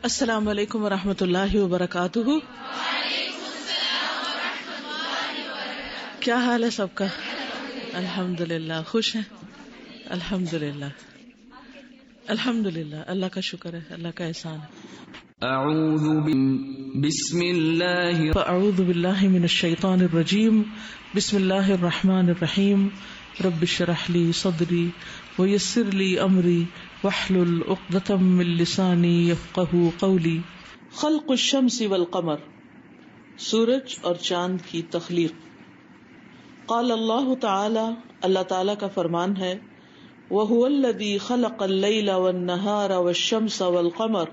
السلام علیکم ورحمۃ اللہ وبرکاتہ. کیا حال ہے سب کا؟ الحمد للہ. خوش ہیں؟ الحمد للہ الحمد للہ. اللہ کا شکر ہے، اللہ کا احسان ہے. اعوذ باللہ من الشیطان الرجیم. بسم اللہ الرحمن الرحیم. رب اشرح لی صدری ویسر لی امری واحلل عقدۃ من لسانی یفقہوا قولی. خلق الشمس والقمر، سورج اور چاند کی تخلیق. قال اللہ تعالی، اللہ تعالی کا فرمان ہے، وَهُوَ الَّذِي خَلَقَ اللَّيْلَ وَالنَّهَارَ وَالشَّمْسَ وَالْقَمَرَ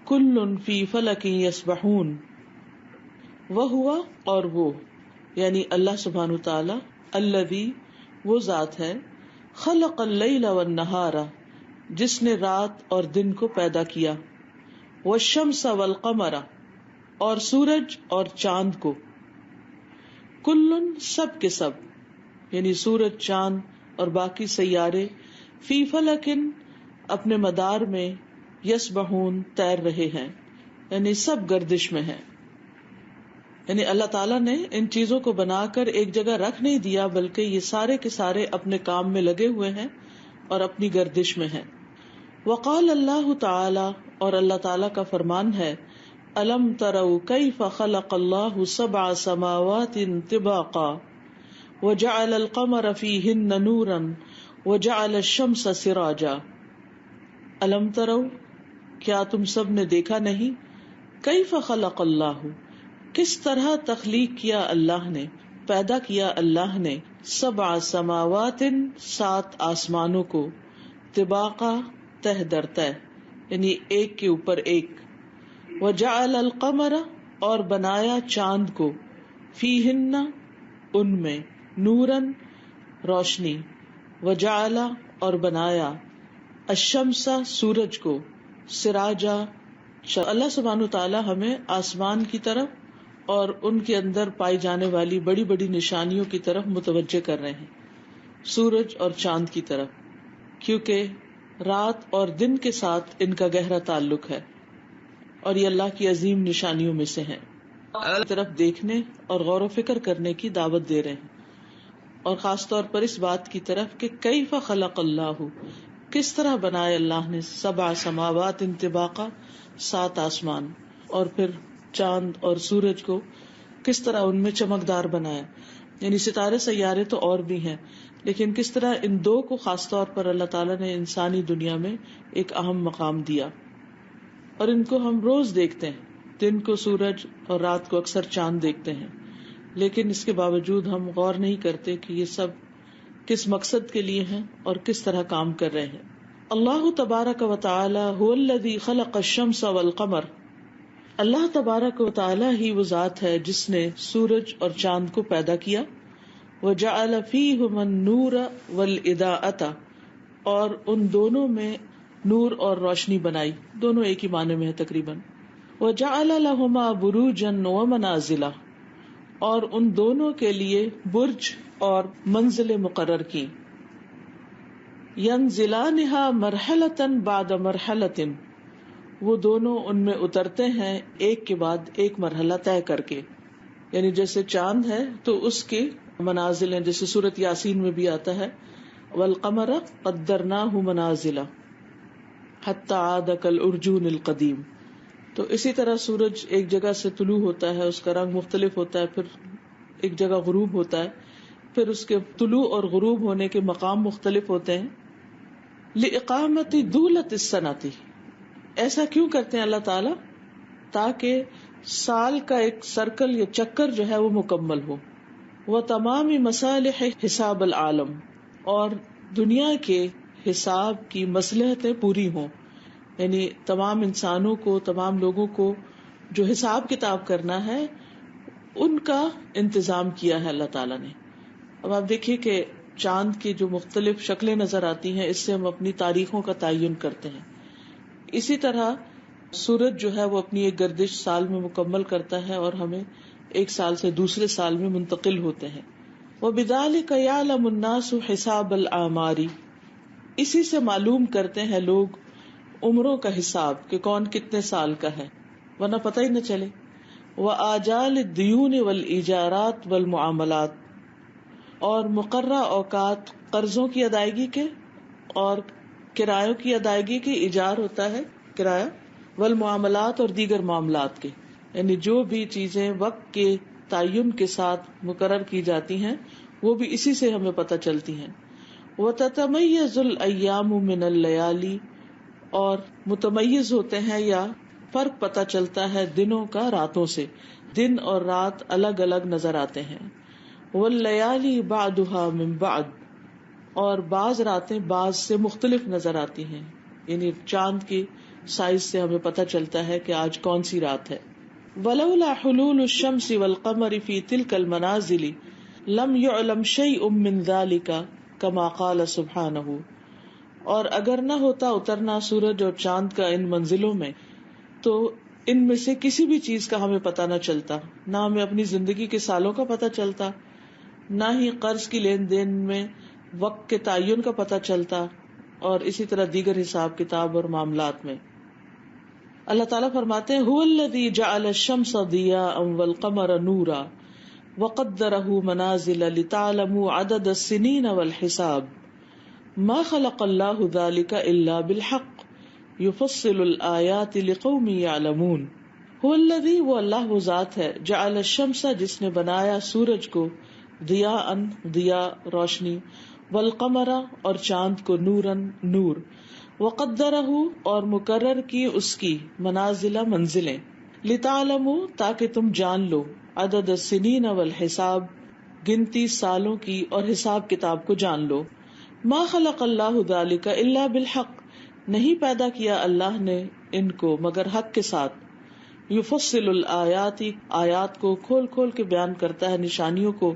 كُلٌّ فِي فَلَكٍ يَسْبَحُونَ. وَهُوَ، اور وہ یعنی اللہ سبحانہ تعالی، الذی، وہ ذات ہے، خلق اللیل والنہار، جس نے رات اور دن کو پیدا کیا، والشمس والقمر، اور سورج اور چاند کو، کلن، سب کے سب، یعنی سورج، چاند اور باقی سیارے، فی فلکن، اپنے مدار میں، یسبحون، تیر رہے ہیں، یعنی سب گردش میں ہیں. یعنی اللہ تعالیٰ نے ان چیزوں کو بنا کر ایک جگہ رکھ نہیں دیا، بلکہ یہ سارے کے سارے اپنے کام میں لگے ہوئے ہیں اور اپنی گردش میں ہیں. وقال اللہ تعالی، اور اللہ تعالیٰ کا فرمان ہے، الم تروا کیف خلق اللہ سبع سماوات طباقا وجعل القمر فیہن نورا وجعل الشمس سراجا. الم تروا، کیا تم سب نے دیکھا نہیں، کیف خلق اللہ، کس طرح تخلیق کیا اللہ نے، پیدا کیا اللہ نے، سبع سماوات، 7 آسمانوں کو، طباقا، تہ در تہ، یعنی ایک کے اوپر ایک، وجعل القمر، اور بنایا چاند کو، فیہن، ان میں، نورن، روشنی، وجعل، اور بنایا، الشمس، سورج کو، سراجا. اللہ سبحانہ تعالی ہمیں آسمان کی طرف اور ان کے اندر پائی جانے والی بڑی بڑی نشانیوں کی طرف متوجہ کر رہے ہیں، سورج اور چاند کی طرف، کیونکہ رات اور دن کے ساتھ ان کا گہرا تعلق ہے اور یہ اللہ کی عظیم نشانیوں میں سے ہیں. طرف دیکھنے اور غور و فکر کرنے کی دعوت دے رہے ہیں، اور خاص طور پر اس بات کی طرف کہ کیف خلق اللہ، کس طرح بنائے اللہ نے، سبع سماوات طباقا، 7 آسمان، اور پھر چاند اور سورج کو کس طرح ان میں چمکدار بنایا. یعنی ستارے سیارے تو اور بھی ہیں، لیکن کس طرح ان 2 کو خاص طور پر اللہ تعالیٰ نے انسانی دنیا میں ایک اہم مقام دیا، اور ان کو ہم روز دیکھتے ہیں، دن کو سورج اور رات کو اکثر چاند دیکھتے ہیں، لیکن اس کے باوجود ہم غور نہیں کرتے کہ یہ سب کس مقصد کے لیے ہیں اور کس طرح کام کر رہے ہیں. اللہ تبارک و تعالی هو الذی خلق الشمس والقمر، اللہ تبارک و تعالی ہی وہ ذات ہے جس نے سورج اور چاند کو پیدا کیا، وجعل فیہما النور والاضاءۃ، اور ان دونوں میں نور اور روشنی بنائی، دونوں ایک ہی معنی میں ہے تقریباً. وجعل لہما بروجا ومنازل، اور ان دونوں کے لیے برج اور منزلیں مقرر کی. ینزلانہا مرحلۃ بعد مرحلۃ، وہ دونوں ان میں اترتے ہیں ایک کے بعد ایک مرحلہ طے کر کے. یعنی جیسے چاند ہے تو اس کے منازل ہیں، جیسے سورۃ یاسین میں بھی آتا ہے، والقمر قدرناہ منازل حتی عاد کالعرجون القدیم. تو اسی طرح سورج ایک جگہ سے طلوع ہوتا ہے، اس کا رنگ مختلف ہوتا ہے، پھر ایک جگہ غروب ہوتا ہے، پھر اس کے طلوع اور غروب ہونے کے مقام مختلف ہوتے ہیں. لإقامت دولت السنۃ، ایسا کیوں کرتے ہیں اللہ تعالیٰ؟ تاکہ سال کا ایک سرکل یا چکر جو ہے وہ مکمل ہو. وہ تمام مصالح حساب العالم، اور دنیا کے حساب کی مصلحتیں پوری ہوں. یعنی تمام انسانوں کو، تمام لوگوں کو جو حساب کتاب کرنا ہے ان کا انتظام کیا ہے اللہ تعالیٰ نے. اب آپ دیکھیے کہ چاند کی جو مختلف شکلیں نظر آتی ہیں، اس سے ہم اپنی تاریخوں کا تعین کرتے ہیں. اسی طرح سورج جو ہے وہ اپنی ایک گردش سال میں مکمل کرتا ہے اور ہمیں ایک سال سے دوسرے سال میں منتقل ہوتے ہیں. وَبِذَلِكَ يَعْلَمُ النَّاسُ حِسَابَ الْأَعْمَارِ، اسی سے معلوم کرتے ہیں لوگ عمروں کا حساب کہ کون کتنے سال کا ہے، ورنہ پتہ ہی نہ چلے. وآجال الدیون والایجارات والمعاملات، اور مقررہ اوقات قرضوں کی ادائیگی کے اور کرایوں کی ادائیگی کے، ایجار ہوتا ہے کرایہ، والمعاملات اور دیگر معاملات کے، یعنی جو بھی چیزیں وقت کے تعین کے ساتھ مقرر کی جاتی ہیں وہ بھی اسی سے ہمیں پتہ چلتی ہیں. وتتمیز الایام من اللیالی، اور متمیز ہوتے ہیں یا فرق پتہ چلتا ہے دنوں کا راتوں سے، دن اور رات الگ الگ نظر آتے ہیں. واللیالی بعضها من بعض، اور بعض راتیں بعض سے مختلف نظر آتی ہیں، یعنی چاند کی سائز سے ہمیں پتہ چلتا ہے کہ آج کون سی رات ہے. ولولا حلول الشمس والقمر في تلك المنازل لم يعلم شيء من ذلك كما قال سبحانه، اور اگر نہ ہوتا اترنا سورج اور چاند کا ان منزلوں میں تو ان میں سے کسی بھی چیز کا ہمیں پتہ نہ چلتا، نہ ہمیں اپنی زندگی کے سالوں کا پتہ چلتا، نہ ہی قرض کی لین دین میں وقت کے تعین کا پتہ چلتا، اور اسی طرح دیگر حساب کتاب اور معاملات میں. اللہ تعالیٰ فرماتے ہیں هو الذی جعل الشمس ضیاء والقمر نورا وقدرہ منازل لتعلموا عدد السنین والحساب ما خلق اللہ ذلک الا بالحق یفصل الآیات لقوم یعلمون. هو الذی، وہ اللہ وہ ذات ہے، جعل الشمس، جس نے بنایا سورج کو، ضیاء ضیاء روشنی، والقمر اور چاند کو، نورن نور، وقدرہ اور مقرر کی اس کی، منازل منزلیں، لتعلموا تاکہ تم جان لو، عدد السنین والحساب گنتی سالوں کی اور حساب کتاب کو جان لو. ما خلق اللہ ذلک الا بالحق، نہیں پیدا کیا اللہ نے ان کو مگر حق کے ساتھ. یفصل الآیات، آیات کو کھول کھول کے بیان کرتا ہے، نشانیوں کو،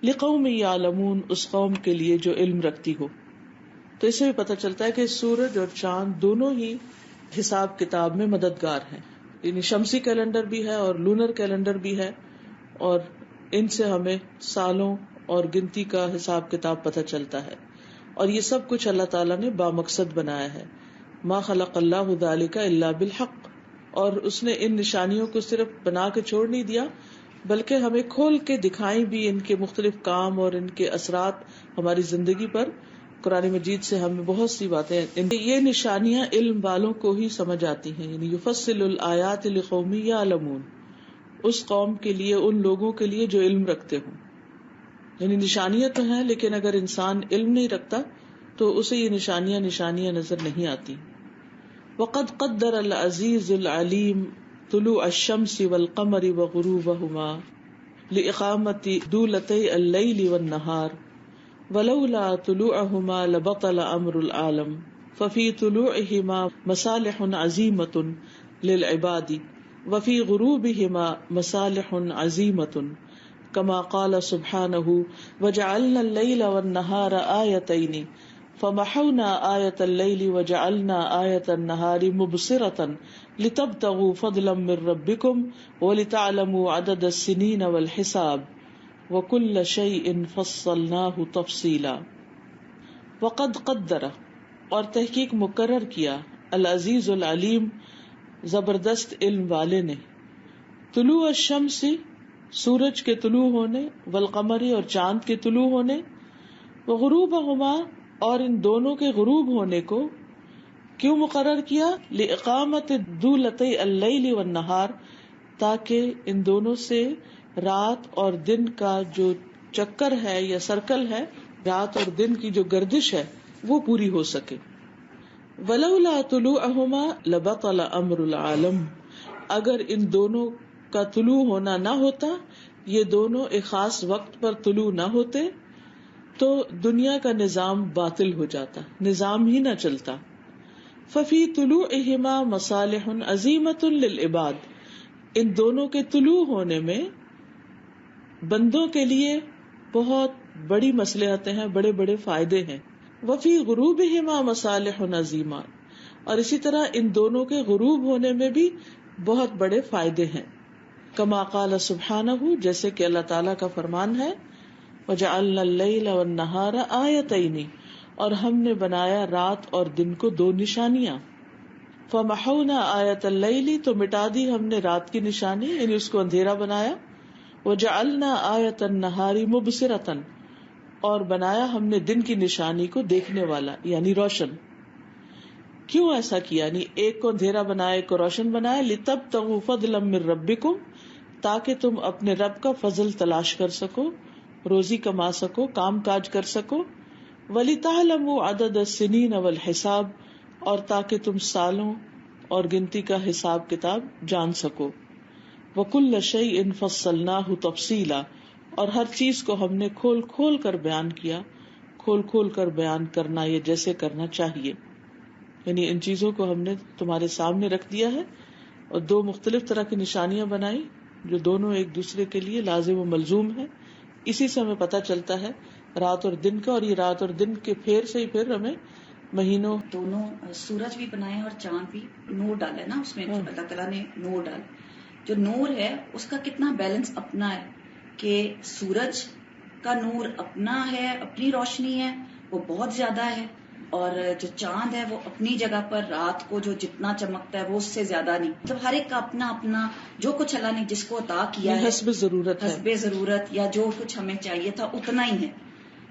لقوم یعلمون، اس قوم کے لیے جو علم رکھتی ہو. تو اس سے بھی پتہ چلتا ہے کہ سورج اور چاند دونوں ہی حساب کتاب میں مددگار ہیں، یعنی شمسی کیلنڈر بھی ہے اور لونر کیلنڈر بھی ہے، اور ان سے ہمیں سالوں اور گنتی کا حساب کتاب پتہ چلتا ہے. اور یہ سب کچھ اللہ تعالیٰ نے بامقصد بنایا ہے. ما خلق اللہ ذلک الا بالحق، اور اس نے ان نشانیوں کو صرف بنا کے چھوڑ نہیں دیا بلکہ ہمیں کھول کے دکھائیں بھی ان کے مختلف کام اور ان کے اثرات ہماری زندگی پر. قرآن مجید سے ہمیں بہت سی باتیں، یہ نشانیاں علم والوں کو ہی سمجھ آتی ہیں، یعنی یفصل الآیات لقوم یعلمون، اس قوم کے لیے، ان لوگوں کے لیے جو علم رکھتے ہوں. یعنی نشانیاں تو ہیں لیکن اگر انسان علم نہیں رکھتا تو اسے یہ نشانیاں نظر نہیں آتی. وقد قدر العزیز العلیم طلوع الشمس والقمر وغروبهما لإقامت دولتي الليل والنهار ولولا طلوعهما لبطل امر العالم ففي طلوعهما مصالح عظيمة للعباد وفي غروبهما مصالح عظيمة كما قال سبحانه وجعلنا الليل والنهار آيتين فمحونا آية الليل وجعلنا آية النهار مبصرة لتبتغوا فضلا من ربكم ولتعلموا عدد السنين والحساب وَكُلَّ شَيْءٍ فَصَّلْنَاهُ تَفْصِيلًا. وقد قدر، اور تحقیق مقرر کیا، العزیز العلیم، زبردست علم والے نے، طلوع الشمس، سورج کے طلوع ہونے، والقمر اور چاند کے طلوع ہونے، وغروبهما اور ان دونوں کے غروب ہونے کو کیوں مقرر کیا؟ لإقامت دولتي اللیل والنہار، تاکہ ان دونوں سے رات اور دن کا جو چکر ہے یا سرکل ہے، رات اور دن کی جو گردش ہے وہ پوری ہو سکے. ولولا طلوعهما لبطل امر العالم، اگر ان دونوں کا طلوع ہونا نہ ہوتا، یہ دونوں ایک خاص وقت پر طلوع نہ ہوتے تو دنیا کا نظام باطل ہو جاتا، نظام ہی نہ چلتا. ففی طلوعهما مصالح عظیمۃ للعباد، ان دونوں کے طلوع ہونے میں بندوں کے لیے بہت بڑی مصلحتیں ہیں، بڑے بڑے فائدے ہیں. وفی غروبہما مصالح عظیمہ، اور اسی طرح ان دونوں کے غروب ہونے میں بھی بہت بڑے فائدے ہیں. کما قال سبحانہ، جیسے کہ اللہ تعالیٰ کا فرمان ہے، وجعلنا اللیل والنہار آیتین، اور ہم نے بنایا رات اور دن کو دو نشانیاں. فمحونا آیت اللیل، تو مٹا دی ہم نے رات کی نشانی، یعنی اس کو اندھیرا بنایا. وجعلنا آیت النہار مبصرۃ، اور بنایا ہم نے دن کی نشانی کو دیکھنے والا یعنی روشن. کیوں ایسا کیا؟ یعنی ایک کو اندھیرا بنایا، ایک کو روشن بنایا. لتبتغوا فضلا من ربکم، تاکہ تم اپنے رب کا فضل تلاش کر سکو، روزی کما سکو، کام کاج کر سکو. وَلِتَعْلَمُوا عَدَدَ السِّنِينَ وَالْحِسَابَ، اور تاکہ تم سالوں اور گنتی کا حساب کتاب جان سکو. وَكُلَّ شَيْءٍ فَصَّلْنَاهُ تَفْصِيلًا، اور ہر چیز کو ہم نے کھول کھول کر بیان کیا. کھول کھول کر بیان کرنا یہ جیسے کرنا چاہیے، یعنی ان چیزوں کو ہم نے تمہارے سامنے رکھ دیا ہے، اور دو مختلف طرح کی نشانیاں بنائی جو دونوں ایک دوسرے کے لیے لازم و ملزوم ہے. اسی سے ہمیں پتہ چلتا ہے رات اور دن کا، اور یہ رات اور دن کے پھیر سے ہی پھر ہمیں مہینوں دونوں سورج بھی بنائے اور چاند بھی. نور ڈالا نا اس میں، اللہ تعالیٰ نے نور ڈال. جو نور ہے اس کا کتنا بیلنس اپنا ہے کہ سورج کا نور اپنا ہے، اپنی روشنی ہے، وہ بہت زیادہ ہے، اور جو چاند ہے وہ اپنی جگہ پر رات کو جو جتنا چمکتا ہے وہ اس سے زیادہ نہیں. جب ہر ایک کا اپنا اپنا جو کچھ اللہ نے جس کو عطا کیا ہے حسب ضرورت حسب ضرورت یا جو کچھ ہمیں چاہیے تھا اتنا ہی ہے.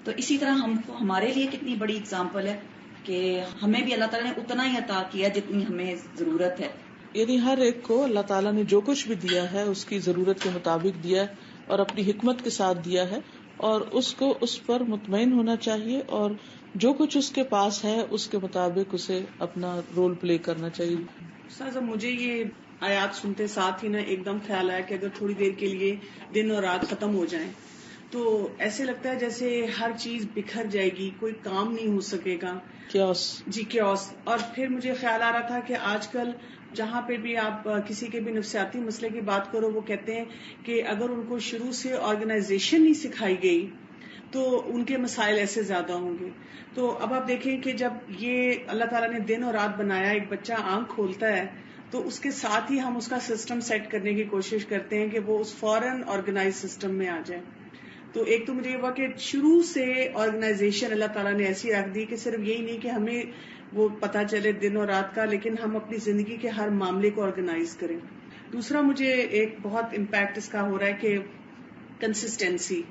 تو اسی طرح ہمارے لیے کتنی بڑی اگزامپل ہے کہ ہمیں بھی اللہ تعالیٰ نے اتنا ہی عطا کیا جتنی ہمیں ضرورت ہے. یعنی ہر ایک کو اللہ تعالیٰ نے جو کچھ بھی دیا ہے اس کی ضرورت کے مطابق دیا ہے اور اپنی حکمت کے ساتھ دیا ہے، اور اس کو اس پر مطمئن ہونا چاہیے، اور جو کچھ اس کے پاس ہے اس کے مطابق اسے اپنا رول پلے کرنا چاہیے. استاذہ مجھے یہ آیات سنتے ساتھ ہی نا ایک دم خیال آیا کہ اگر تھوڑی دیر کے لیے دن اور رات ختم ہو جائیں تو ایسے لگتا ہے جیسے ہر چیز بکھر جائے گی، کوئی کام نہیں ہو سکے گا. کیوس. جی کیوس. اور پھر مجھے خیال آ رہا تھا کہ آج کل جہاں پہ بھی آپ کسی کے بھی نفسیاتی مسئلے کی بات کرو، وہ کہتے ہیں کہ اگر ان کو شروع سے آرگنائزیشن نہیں سکھائی گئی تو ان کے مسائل ایسے زیادہ ہوں گے. تو اب آپ دیکھیں کہ جب یہ اللہ تعالیٰ نے دن اور رات بنایا، ایک بچہ آنکھ کھولتا ہے تو اس کے ساتھ ہی ہم اس کا سسٹم سیٹ کرنے کی کوشش کرتے ہیں کہ وہ اس فوراً آرگنائز سسٹم میں آ جائے. تو ایک تو مجھے یہ ہوا کہ شروع سے آرگنائزیشن اللہ تعالیٰ نے ایسی رکھ دی کہ صرف یہی نہیں کہ ہمیں وہ پتہ چلے دن اور رات کا، لیکن ہم اپنی زندگی کے ہر معاملے کو آرگنائز کریں. دوسرا مجھے ایک بہت امپیکٹ اس کا ہو رہا ہے کہ کنسسٹینسی،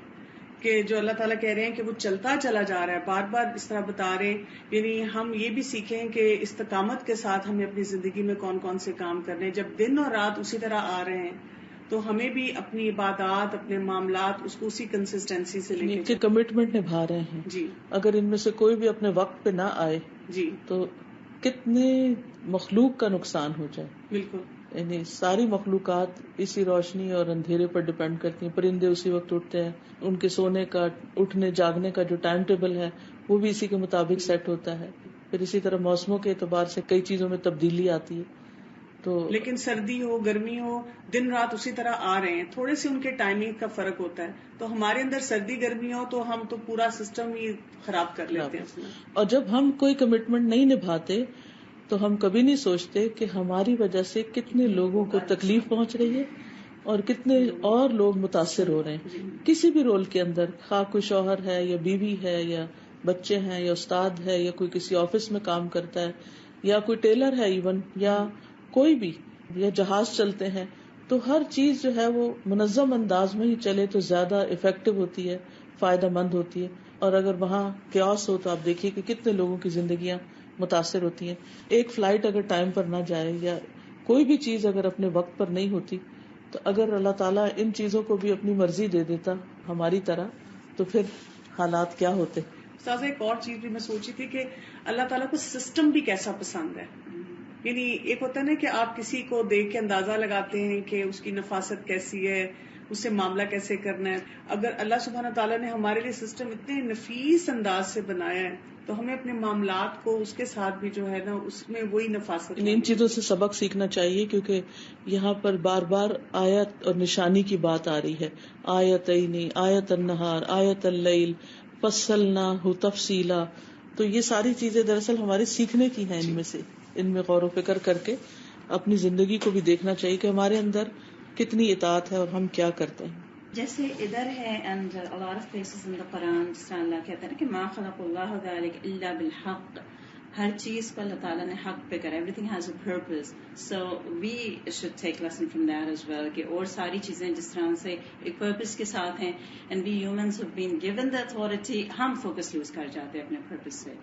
کہ جو اللہ تعالیٰ کہہ رہے ہیں کہ وہ چلتا چلا جا رہا ہے، بار بار اس طرح بتا رہے ہیں. یعنی ہم یہ بھی سیکھیں کہ استقامت کے ساتھ ہمیں اپنی زندگی میں کون کون سے کام کرنے ہیں. جب دن اور رات اسی طرح آ رہے ہیں تو ہمیں بھی اپنی عبادات، اپنے معاملات اس کو اسی کنسسٹینسی سے لے کے کمٹمنٹ نبھا رہے ہیں. جی. اگر ان میں سے کوئی بھی اپنے وقت پہ نہ آئے جی تو کتنے مخلوق کا نقصان ہو جائے. بالکل. یعنی ساری مخلوقات اسی روشنی اور اندھیرے پر ڈیپینڈ کرتی ہیں. پرندے اسی وقت اٹھتے ہیں، ان کے سونے کا، اٹھنے جاگنے کا جو ٹائم ٹیبل ہے وہ بھی اسی کے مطابق سیٹ ہوتا ہے. پھر اسی طرح موسموں کے اعتبار سے کئی چیزوں میں تبدیلی آتی ہے. تو لیکن سردی ہو گرمی ہو دن رات اسی طرح آ رہے ہیں، تھوڑے سے ان کے ٹائمنگ کا فرق ہوتا ہے. تو ہمارے اندر سردی گرمی ہو تو ہم تو پورا سسٹم ہی خراب کر لیتے ہیں. اور جب ہم کوئی کمٹمنٹ نہیں نبھاتے تو ہم کبھی نہیں سوچتے کہ ہماری وجہ سے کتنے لوگوں کو تکلیف پہنچ رہی ہے اور کتنے اور لوگ متاثر ہو رہے ہیں. کسی بھی رول کے اندر، خواہ کوئی شوہر ہے یا بیوی ہے یا بچے ہیں یا استاد ہے یا کوئی کسی آفس میں کام کرتا ہے یا کوئی ٹیلر ہے ایون، یا کوئی بھی، یا جہاز چلتے ہیں، تو ہر چیز جو ہے وہ منظم انداز میں ہی چلے تو زیادہ افیکٹو ہوتی ہے، فائدہ مند ہوتی ہے. اور اگر وہاں کیوس ہو تو آپ دیکھیے کہ کتنے لوگوں کی زندگیاں متاثر ہوتی ہیں. ایک فلائٹ اگر ٹائم پر نہ جائے یا کوئی بھی چیز اگر اپنے وقت پر نہیں ہوتی، تو اگر اللہ تعالیٰ ان چیزوں کو بھی اپنی مرضی دے دیتا ہماری طرح تو پھر حالات کیا ہوتے. استاذہ ایک اور چیز بھی میں سوچی تھی کہ اللہ تعالیٰ کو سسٹم بھی کیسا پسند ہے. یعنی ایک ہوتا ہے نا کہ آپ کسی کو دیکھ کے اندازہ لگاتے ہیں کہ اس کی نفاست کیسی ہے، اس سے معاملہ کیسے کرنا ہے. اگر اللہ سبحانہ تعالیٰ نے ہمارے لیے سسٹم اتنے نفیس انداز سے بنایا ہے تو ہمیں اپنے معاملات کو اس کے ساتھ بھی جو ہے نا اس میں وہی نفاست. ان چیزوں سے سبق سیکھنا چاہیے کیونکہ یہاں پر بار بار آیت اور نشانی کی بات آ رہی ہے. آیتین، آیت النہار، آیت اللیل فصلناہ تفصیلا. تو یہ ساری چیزیں دراصل ہمارے سیکھنے کی ہیں. ان میں سے ان میں غور و فکر کر کے اپنی زندگی کو بھی دیکھنا چاہیے کہ ہمارے اندر کتنی اطاعت ہے اور ہم کیا کرتے ہیں. جیسے ادھر ہے and a lot of places in the Quran جس طرح اللہ کہتا ہے کہ ما خلق اللہ ذلك الا بالحق. ہر چیز کو اللہ تعالیٰ نے حق پہ کرا. Everything has a purpose. So we should take lesson from that as well کہ اور ساری چیزیں جس طرح سے ایک پرپز کے ساتھ ہیں and we humans have been given the authority. ہم فوکس لوز کر جاتے ہیں اپنے پرپز سے.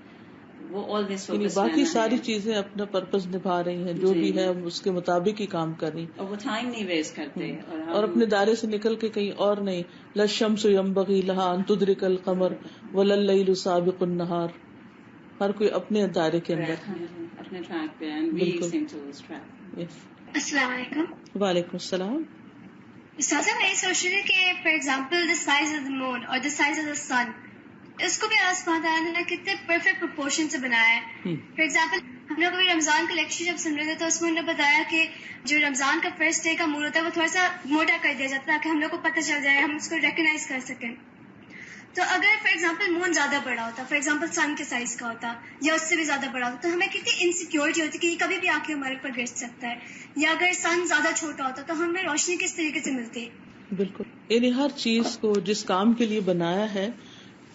وہ آلویز فوکس باقی ساری چیزیں اپنا پرپز نبھا رہی ہیں, جو بھی ہے اس کے مطابق ہی کام کر رہی, اور وہ ٹائم نہیں ویسٹ کرتے اور اپنے دائرے سے نکل کے کہیں اور نہیں. للشمس ينبغي لها ان تدرك القمر ولا الليل سابق النهار. ہر کوئی اپنے دائرے کے اندر اپنے ٹریک پہ. السلام علیکم. وعلیکم السلام. استاذہ میں یہ سوچ رہی تھی کہ for example the size of the moon اور دا سائز آف دا سن, اس کو بھی اللہ سبحانہ تعالیٰ نے کتنے پرفیکٹ پرپورشن سے بنایا ہے. فار ایگزامپل ہم لوگ ابھی رمضان کا لیکچر جب سن رہے تھے تو اس میں انہوں نے بتایا کہ جو رمضان کا فرسٹ ڈے کا مون ہوتا ہے وہ تھوڑا سا موٹا کر دیا جاتا ہے تاکہ ہم لوگ کو پتہ چل جائے, ہم اس کو ریکگنائز کر سکیں. تو اگر فار ایگزامپل مون زیادہ بڑا ہوتا, فار ایگزامپل سن کے سائز کا ہوتا یا اس سے بھی زیادہ بڑا ہوتا, تو ہمیں کتنی انسیکیورٹی ہوتی کہ یہ کبھی بھی آ کے ہمارے اوپر گر سکتا ہے. یا اگر سن زیادہ چھوٹا ہوتا تو ہمیں روشنی کس طریقے سے ملتی. بالکل, یعنی ہر چیز کو جس کام کے لیے بنایا ہے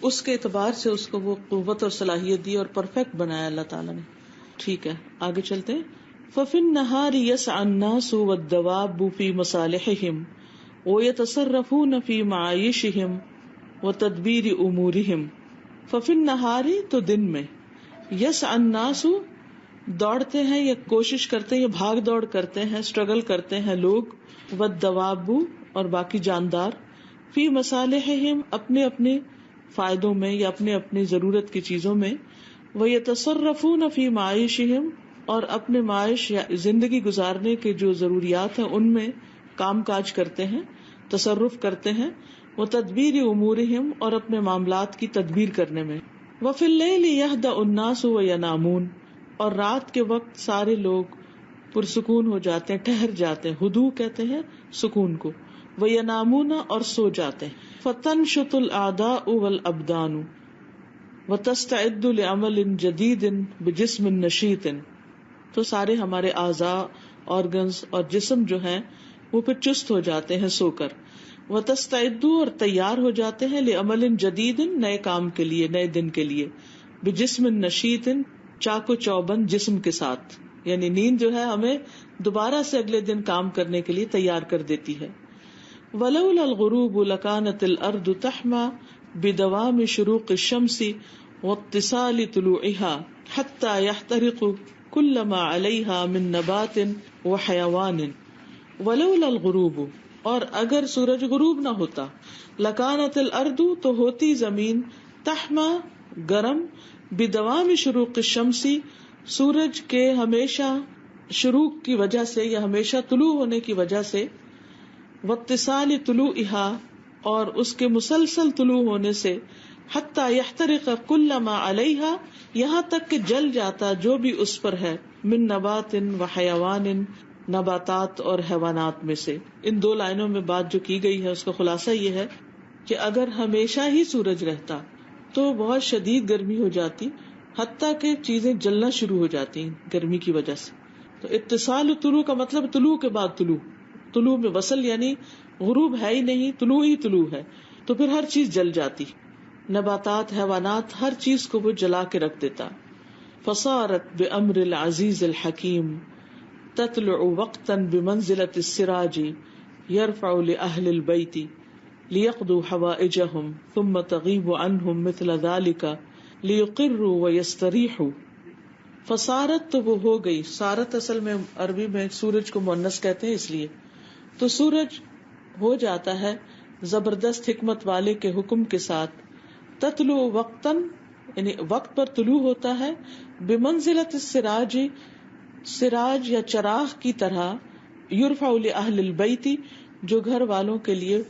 اس کے اعتبار سے اس کو وہ قوت اور صلاحیت دی اور پرفیکٹ بنایا اللہ تعالیٰ نے. ٹھیک ہے, آگے چلتے ہیں. ففی النہار یسعی الناس والدواب فی مصالحہم ویتصرفون فی معایشہم وتدبیر امورہم. ففی النہار تو دن میں, یسعی الناس دوڑتے ہیں یا کوشش کرتے ہیں یا بھاگ دوڑ کرتے ہیں, اسٹرگل کرتے ہیں لوگ, والدواب اور باقی جاندار, فی مصالحہم اپنے اپنے فائدوں میں یا اپنے اپنی ضرورت کی چیزوں میں, وَيَتَصَرَّفُونَ فِي مَعَيِشِهِمْ اور اپنے معاش یا زندگی گزارنے کے جو ضروریات ہیں ان میں کام کاج کرتے ہیں, تصرف کرتے ہیں, وَتَدْبِيرِ أُمُورِهِمْ اور اپنے معاملات کی تدبیر کرنے میں. وَفِي اللَّيْلِ يَهْدَأُ النَّاسُ وَيَنَامُونَ اور رات کے وقت سارے لوگ پرسکون ہو جاتے ہیں, ٹھہر جاتے ہیں, ہدوء کہتے ہیں سکون کو, وَيَنَامُونَ اور سو جاتے ہیں. فَتَنْشُطُ الْأَعْدَاءُ وَالْأَبْدَانُ وَتَسْتَعِدُّ لِعَمَلٍ جَدِيدٍ بِجِسْمٍ نَشِيطٍ تو سارے ہمارے اعضاء, آرگنز اور جسم جو ہیں وہ پھر چست ہو جاتے ہیں سو کر. وَتَسْتَعِدُّ اور تیار ہو جاتے ہیں لِعَمَلٍ جَدِيدٍ نئے کام کے لیے, نئے دن کے لیے, بِجِسْمٍ نَشِيطٍ چاق و چوبند جسم کے ساتھ. یعنی نیند جو ہے ہمیں دوبارہ سے اگلے دن کام کرنے کے لیے تیار کر دیتی ہے. وَلَوْلَا الْغُرُوبُ لَكَانَتِ الْأَرْضُ تَحْمَى بِدَوَامِ شُرُوقِ الشَّمْسِ وَاطِّصَالِ طُلُوعِهَا حَتَّى يَحْتَرِقُ كُلَّ مَا عَلَيْهَا مِن نَبَاتٍ وَحَيَوَانٍ. وَلَوْلَا الْغُرُوبُ اور اگر سورج غروب نہ ہوتا, لَكَانَتِ الْأَرْضُ تو ہوتی زمین, تَحْمَى گرم, بِدَوَامِ شُرُوقِ الشَّمْسِ سورج کے ہمیشہ شروق کی وجہ سے یا ہمیشہ طلوع ہونے کی وجہ سے, واتصال طلوعها اور اس کے مسلسل طلوع ہونے سے, حتی یحترق کل ما علیہا یہاں تک کہ جل جاتا جو بھی اس پر ہے, من نبات و حیوان نباتات اور حیوانات میں سے. ان دو لائنوں میں بات جو کی گئی ہے اس کا خلاصہ یہ ہے کہ اگر ہمیشہ ہی سورج رہتا تو بہت شدید گرمی ہو جاتی, حتیٰ کہ چیزیں جلنا شروع ہو جاتی گرمی کی وجہ سے. تو اتصال طلوع کا مطلب طلوع کے بعد طلوع, طلوع میں وصل یعنی غروب ہے ہی نہیں, طلوع ہی طلوع ہے, تو پھر ہر چیز جل جاتی, نباتات, حیوانات, ہر چیز کو وہ جلا کے رکھ دیتا. فصارت بأمر العزیز الحکیم تطلع وقتا بمنزلة السراج يرفع لأهل البيت ليقضوا حوائجهم ثم تغيب عنهم مثل ذلك ليقروا ويستريحوا. فصارت تو وہ ہو گئی, سارت اصل میں عربی میں سورج کو مؤنث کہتے ہیں اس لیے, تو سورج ہو جاتا ہے زبردست حکمت والے کے حکم کے ساتھ, تطلع وقتاً یعنی وقت پر طلوع ہوتا ہے, بمنزلت السراج سراج یا چراغ کی طرح, یرفع لأہل البیت جو گھر والوں کے لیے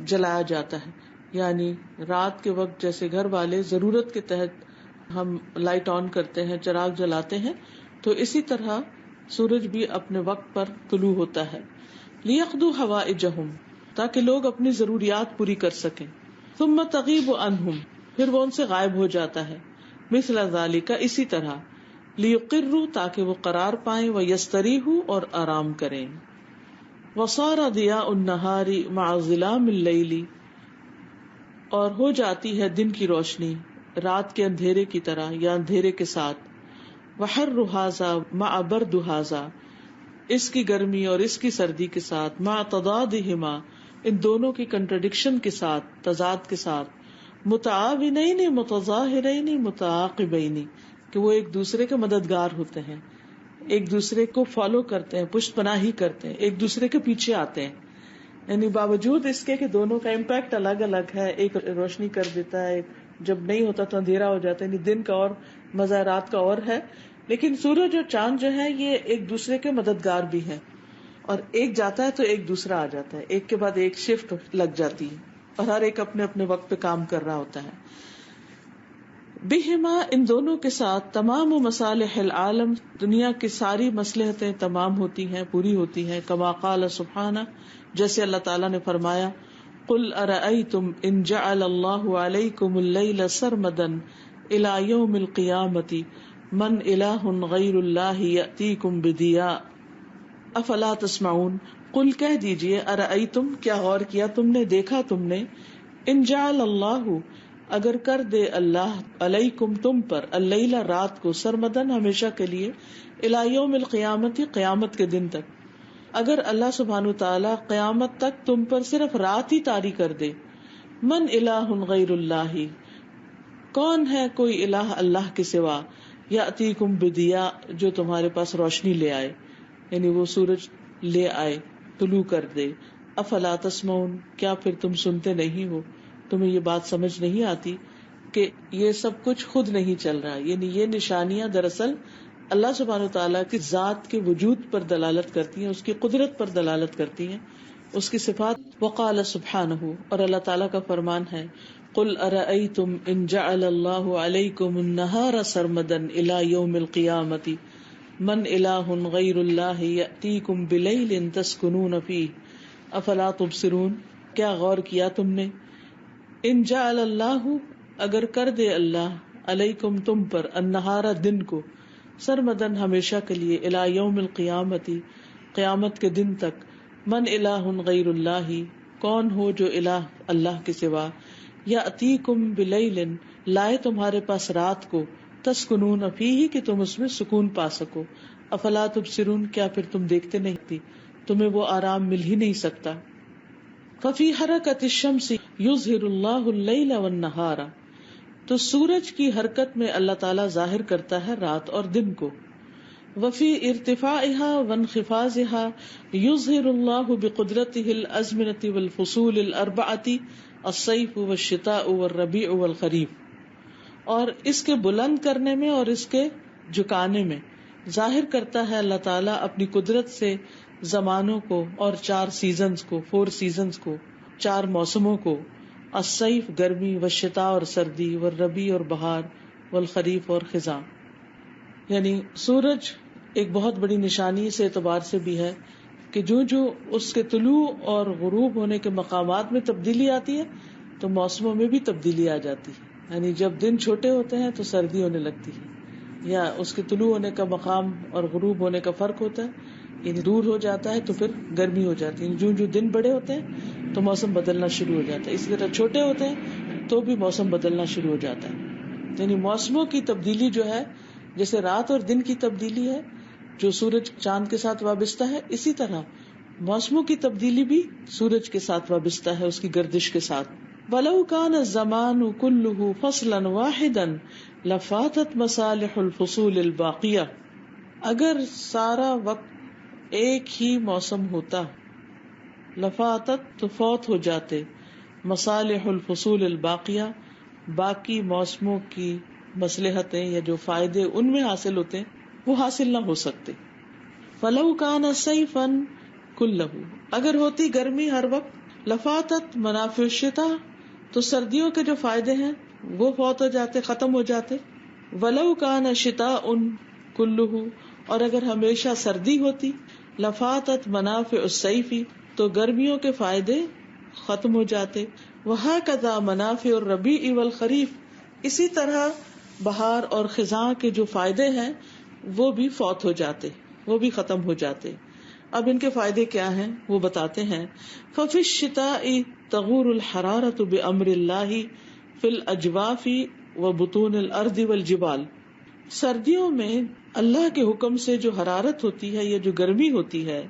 جلایا جاتا ہے. یعنی رات کے وقت جیسے گھر والے ضرورت کے تحت ہم لائٹ آن کرتے ہیں, چراغ جلاتے ہیں, تو اسی طرح سورج بھی اپنے وقت پر طلوع ہوتا ہے. لیقضوا حوائجہم تاکہ لوگ اپنی ضروریات پوری کر سکیں. ثم تغیب عنہم پھر وہ ان سے غائب ہو جاتا ہے. مثل ذالک اسی طرح, لیقروا تاکہ وہ قرار پائیں, ویستریحوا اور آرام کریں. وصار ضیاء النہار مع ظلام اللیل اور ہو جاتی ہے دن کی روشنی رات کے اندھیرے کی طرح یا اندھیرے کے ساتھ. وحر ھذا مع برد ھذا، اس کی گرمی اور اس کی سردی کے ساتھ، مع تضادہما، ان دونوں کی کنٹرڈکشن کے ساتھ، تضاد کے ساتھ، متعاونین متظاہرین متعاقبین، کہ وہ ایک دوسرے کے مددگار ہوتے ہیں، ایک دوسرے کو فالو کرتے ہیں، پشت پناہی کرتے ہیں، ایک دوسرے کے پیچھے آتے ہیں. یعنی باوجود اس کے کہ دونوں کا امپیکٹ الگ الگ ہے، ایک روشنی کر دیتا ہے، جب نہیں ہوتا تو اندھیرا ہو جاتا ہے، یعنی دن کا اور مزہ رات کا اور ہے، لیکن سورج اور چاند جو ہے یہ ایک دوسرے کے مددگار بھی ہیں، اور ایک جاتا ہے تو ایک دوسرا آ جاتا ہے، ایک کے بعد ایک شفٹ لگ جاتی ہے، اور ہر ایک اپنے اپنے وقت پہ کام کر رہا ہوتا ہے. بہما، ان دونوں کے ساتھ، تمام مصالح العالم، دنیا کی ساری مصلحتیں تمام ہوتی ہیں، پوری ہوتی ہیں. کما قال سبحانہ، جیسے اللہ تعالیٰ نے فرمایا، قل ارأیتم ان جعل اللہ علیکم اللیل سرمدا الی یوم القیامۃ من الہ غیر اللہ یأتیکم بضیاء افلا تسمعون. قل، کہہ دیجئے، ارأیتم، کیا غور کیا تم نے، دیکھا تم نے، ان جعل اللہ، اگر کر دے اللہ، علیکم تم پر، اللیل رات کو، سرمدن ہمیشہ کے لیے، الی یوم القیامت قیامت کے دن تک، اگر اللہ سبحانہ تعالی قیامت تک تم پر صرف رات ہی طاری کر دے، من الہ غیر اللہ، کون ہے کوئی الہ اللہ کے سوا، یاتیکم بدیاء، جو تمہارے پاس روشنی لے آئے، یعنی وہ سورج لے آئے، طلوع کر دے. افلا تسمعون، کیا پھر تم سنتے نہیں ہو، تمہیں یہ بات سمجھ نہیں آتی کہ یہ سب کچھ خود نہیں چل رہا. یعنی یہ نشانیاں دراصل اللہ سبحانہ وتعالیٰ کی ذات کے وجود پر دلالت کرتی ہیں، اس کی قدرت پر دلالت کرتی ہیں، اس کی صفات. وقال سبحانہ، اور اللہ تعالیٰ کا فرمان ہے، قل ارأیتم ان جعل اللہ علیکم النہار سرمدا الی یوم القیامۃ من الہ غیر اللہ یأتیکم بلیل تسکنون فیہ افلا تبصرون. کیا غور کیا تم نے، ان جعل اللہ، اگر کر دے اللہ، علیکم تم پر، النہار دن کو، سرمدن ہمیشہ کے لیے، الی یوم القیامت قیامت کے دن تک، من الہ غیر اللہ، کون ہو جو الہ اللہ کے سوا، یاتیکم بلیل، لائے تمہارے پاس رات کو، تسکنون فیہ، کہ تم اس میں سکون پا سکو، افلا تبصرون، کیا پھر تم دیکھتے نہیں تھی، تمہیں وہ آرام مل ہی نہیں سکتا. ففی حرکت الشمس یظہر اللہ اللیل والنہار، تو سورج کی حرکت میں اللہ تعالیٰ ظاہر کرتا ہے رات اور دن کو. وفی ارتفاعها وانخفاضها یظہر اللہ بقدرتہ الازمنة والفصول الاربعۃ الصیف والشتاء والربیع والخریف، اور اس کے بلند کرنے میں اور اس کے جھکانے میں ظاہر کرتا ہے اللہ تعالیٰ اپنی قدرت سے زمانوں کو، اور 4 سیزنز کو، 4 سیزنز کو، 4 موسموں کو، الصیف گرمی، والشتاء اور سردی، والربیع اور بہار، والخریف اور خزاں. یعنی سورج ایک بہت بڑی نشانی اس اعتبار سے بھی ہے کہ جو اس کے طلوع اور غروب ہونے کے مقامات میں تبدیلی آتی ہے تو موسموں میں بھی تبدیلی آ جاتی ہے. یعنی جب دن چھوٹے ہوتے ہیں تو سردی ہونے لگتی ہے، یا اس کے طلوع ہونے کا مقام اور غروب ہونے کا فرق ہوتا ہے، یعنی دور ہو جاتا ہے تو پھر گرمی ہو جاتی ہے. جو دن بڑے ہوتے ہیں تو موسم بدلنا شروع ہو جاتا ہے، اسی طرح چھوٹے ہوتے ہیں تو بھی موسم بدلنا شروع ہو جاتا ہے. یعنی موسموں کی تبدیلی جو ہے، جیسے رات اور دن کی تبدیلی ہے جو سورج چاند کے ساتھ وابستہ ہے، اسی طرح موسموں کی تبدیلی بھی سورج کے ساتھ وابستہ ہے، اس کی گردش کے ساتھ. وَلَوْ كَانَ الزَّمَانُ كُلُّهُ فَصْلًا وَاحِدًا لَفَاتَتْ مَصَالِحُ الْفُصُولِ الْبَاقِيَةِ، اگر سارا وقت ایک ہی موسم ہوتا، لفاتت تو فوت ہو جاتے، مصالح الفصول الباقیہ، باقی موسموں کی مصلحتیں یا جو فائدے ان میں حاصل ہوتے ہیں وہ حاصل نہ ہو سکتے. فلو کان صیفا کلہ، اگر ہوتی گرمی ہر وقت، لفاتت منافع الشتاء، تو سردیوں کے جو فائدے ہیں وہ فوت ہو جاتے، ختم ہو جاتے. ولو کان شتاء کلہ، اور اگر ہمیشہ سردی ہوتی، لفاتت منافع الصیف، تو گرمیوں کے فائدے ختم ہو جاتے. وہکذا منافع الربیع والخریف، اسی طرح بہار اور خزاں کے جو فائدے ہیں وہ بھی فوت ہو جاتے، وہ بھی ختم ہو جاتے. اب ان کے فائدے کیا ہیں وہ بتاتے ہیں. ففی الشتاء تغور الحرارۃ بامر اللہ فی الاجواف وبطون الارض والجبال، سردیوں میں اللہ کے حکم سے جو حرارت ہوتی ہے یا جو گرمی ہوتی ہے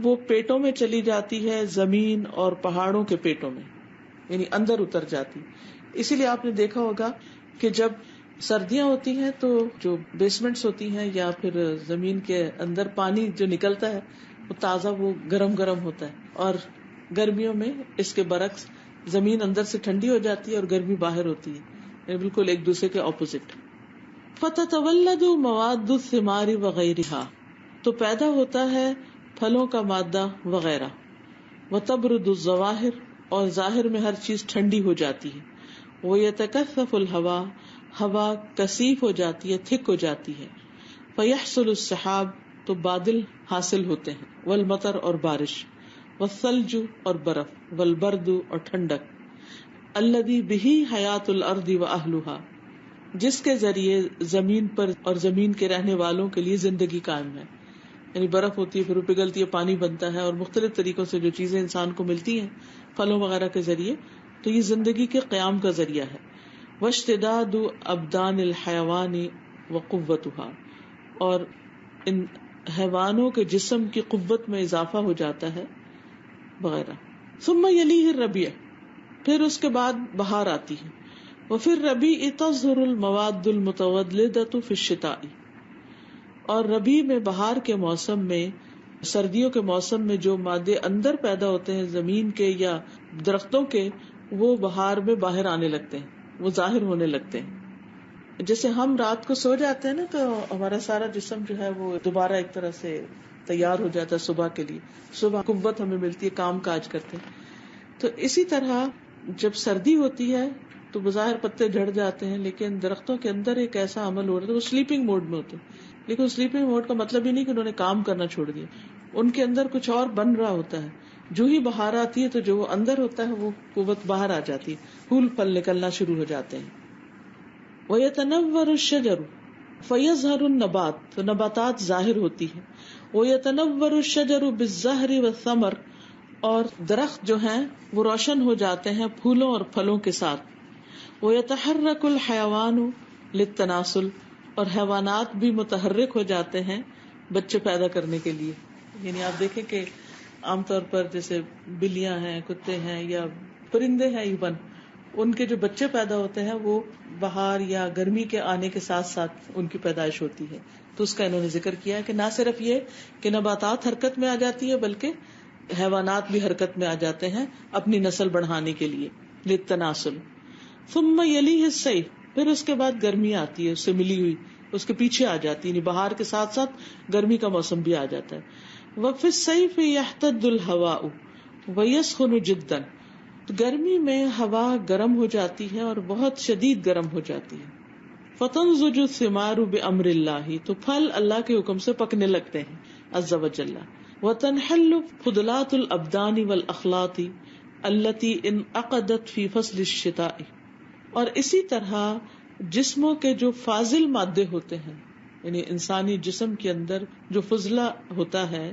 وہ پیٹوں میں چلی جاتی ہے، زمین اور پہاڑوں کے پیٹوں میں، یعنی اندر اتر جاتی. اسی لیے آپ نے دیکھا ہوگا کہ جب سردیاں ہوتی ہیں تو جو بیسمنٹس ہوتی ہیں یا پھر زمین کے اندر پانی جو نکلتا ہے وہ تازہ، وہ گرم گرم ہوتا ہے، اور گرمیوں میں اس کے برعکس زمین اندر سے ٹھنڈی ہو جاتی ہے اور گرمی باہر ہوتی ہے، یعنی بالکل ایک دوسرے کے اپوزٹ. فتتولد مواد الثمار وغیرها، تو پیدا ہوتا ہے پھلوں کا مادہ وغیرہ. وتبرد الظواہر، اور ظاہر میں ہر چیز ٹھنڈی ہو جاتی ہے. ویتکثف الہوا، ہوا کثیف ہو جاتی ہے، تھک ہو جاتی ہے. فیحصل السحاب، تو بادل حاصل ہوتے ہیں. والمطر، اور بارش. والثلج، اور برف. والبرد، اور ٹھنڈک. الذی بہ حیات الارض واہلها، جس کے ذریعے زمین پر اور زمین کے رہنے والوں کے لیے زندگی قائم ہے. یعنی برف ہوتی ہے، پھر وہ پگھلتی ہے، پانی بنتا ہے، اور مختلف طریقوں سے جو چیزیں انسان کو ملتی ہیں پھلوں وغیرہ کے ذریعے، تو یہ زندگی کے قیام کا ذریعہ ہے. واشتداد ابدان الحیوان وقوتها، اور ان حیوانوں کے جسم کی قوت میں اضافہ ہو جاتا ہے وغیرہ. ثم یلیہ الربیع، پھر اس کے بعد بہار آتی ہے. وفی الربیع تظہر المواد المتولدۃ فی الشتاء، اور ربیع میں، بہار کے موسم میں، سردیوں کے موسم میں جو مادے اندر پیدا ہوتے ہیں زمین کے یا درختوں کے، وہ بہار میں باہر آنے لگتے ہیں، وہ ظاہر ہونے لگتے ہیں. جیسے ہم رات کو سو جاتے ہیں نا تو ہمارا سارا جسم جو ہے وہ دوبارہ ایک طرح سے تیار ہو جاتا ہے صبح کے لیے، صبح قوت ہمیں ملتی ہے، کام کاج کرتے ہیں. تو اسی طرح جب سردی ہوتی ہے تو بظاہر پتے جھڑ جاتے ہیں، لیکن درختوں کے اندر ایک ایسا عمل ہو رہا ہے، وہ سلیپنگ موڈ میں ہوتے ہیں. لیکن سلیپنگ موڈ کا مطلب ہی نہیں کہ انہوں نے کام کرنا چھوڑ دیا، ان کے اندر کچھ اور بن رہا ہوتا ہے. جو ہی بہار آتی ہے تو جو وہ اندر ہوتا ہے وہ قوت باہر آ جاتی ہے، پھول پھل نکلنا شروع ہو جاتے ہیں. وَيَتَنَوَّرُ الشَّجَرُ فَيَظْهَرُ النَّبَاتُ، تو نباتات ظاہر ہوتی ہے. وَيَتَنَوَّرُ الشَّجَرُ بِالزَّهْرِ وَالثَّمَرِ، اور درخت جو ہیں وہ روشن ہو جاتے ہیں پھولوں اور پھلوں کے ساتھ. وَيَتَحَرَّكُ الْحَيَوَانُ لِلتَّنَاسُلِ، اور حیوانات بھی متحرک ہو جاتے ہیں بچے پیدا کرنے کے لیے. یعنی آپ دیکھیں کہ عام طور پر جیسے بلیاں ہیں، کتے ہیں، یا پرندے ہیں، ایون ان کے جو بچے پیدا ہوتے ہیں وہ بہار یا گرمی کے آنے کے ساتھ ساتھ ان کی پیدائش ہوتی ہے. تو اس کا انہوں نے ذکر کیا ہے کہ نہ صرف یہ کہ نباتات حرکت میں آ جاتی ہے بلکہ حیوانات بھی حرکت میں آ جاتے ہیں اپنی نسل بڑھانے کے لیے، للتناسل. ثم یلیہ الصیف، پھر اس کے بعد گرمی آتی ہے، اس سے ملی ہوئی اس کے پیچھے آ جاتی ہے، یعنی بہار کے ساتھ ساتھ گرمی کا موسم بھی آ جاتا ہے. وفی الصیف یحتد الہواء ویسخن جدا، گرمی میں ہوا گرم ہو جاتی ہے اور بہت شدید گرم ہو جاتی ہے. فتنضج الثمار بامر اللہ، تو پھل اللہ کے حکم سے پکنے لگتے ہیں عز وجل. وتنحل فضلات الابدان والاخلاط التي انعقدت فی فصل الشتاء، اور اسی طرح جسموں کے جو فاضل مادے ہوتے ہیں، یعنی انسانی جسم کے اندر جو فضلہ ہوتا ہے،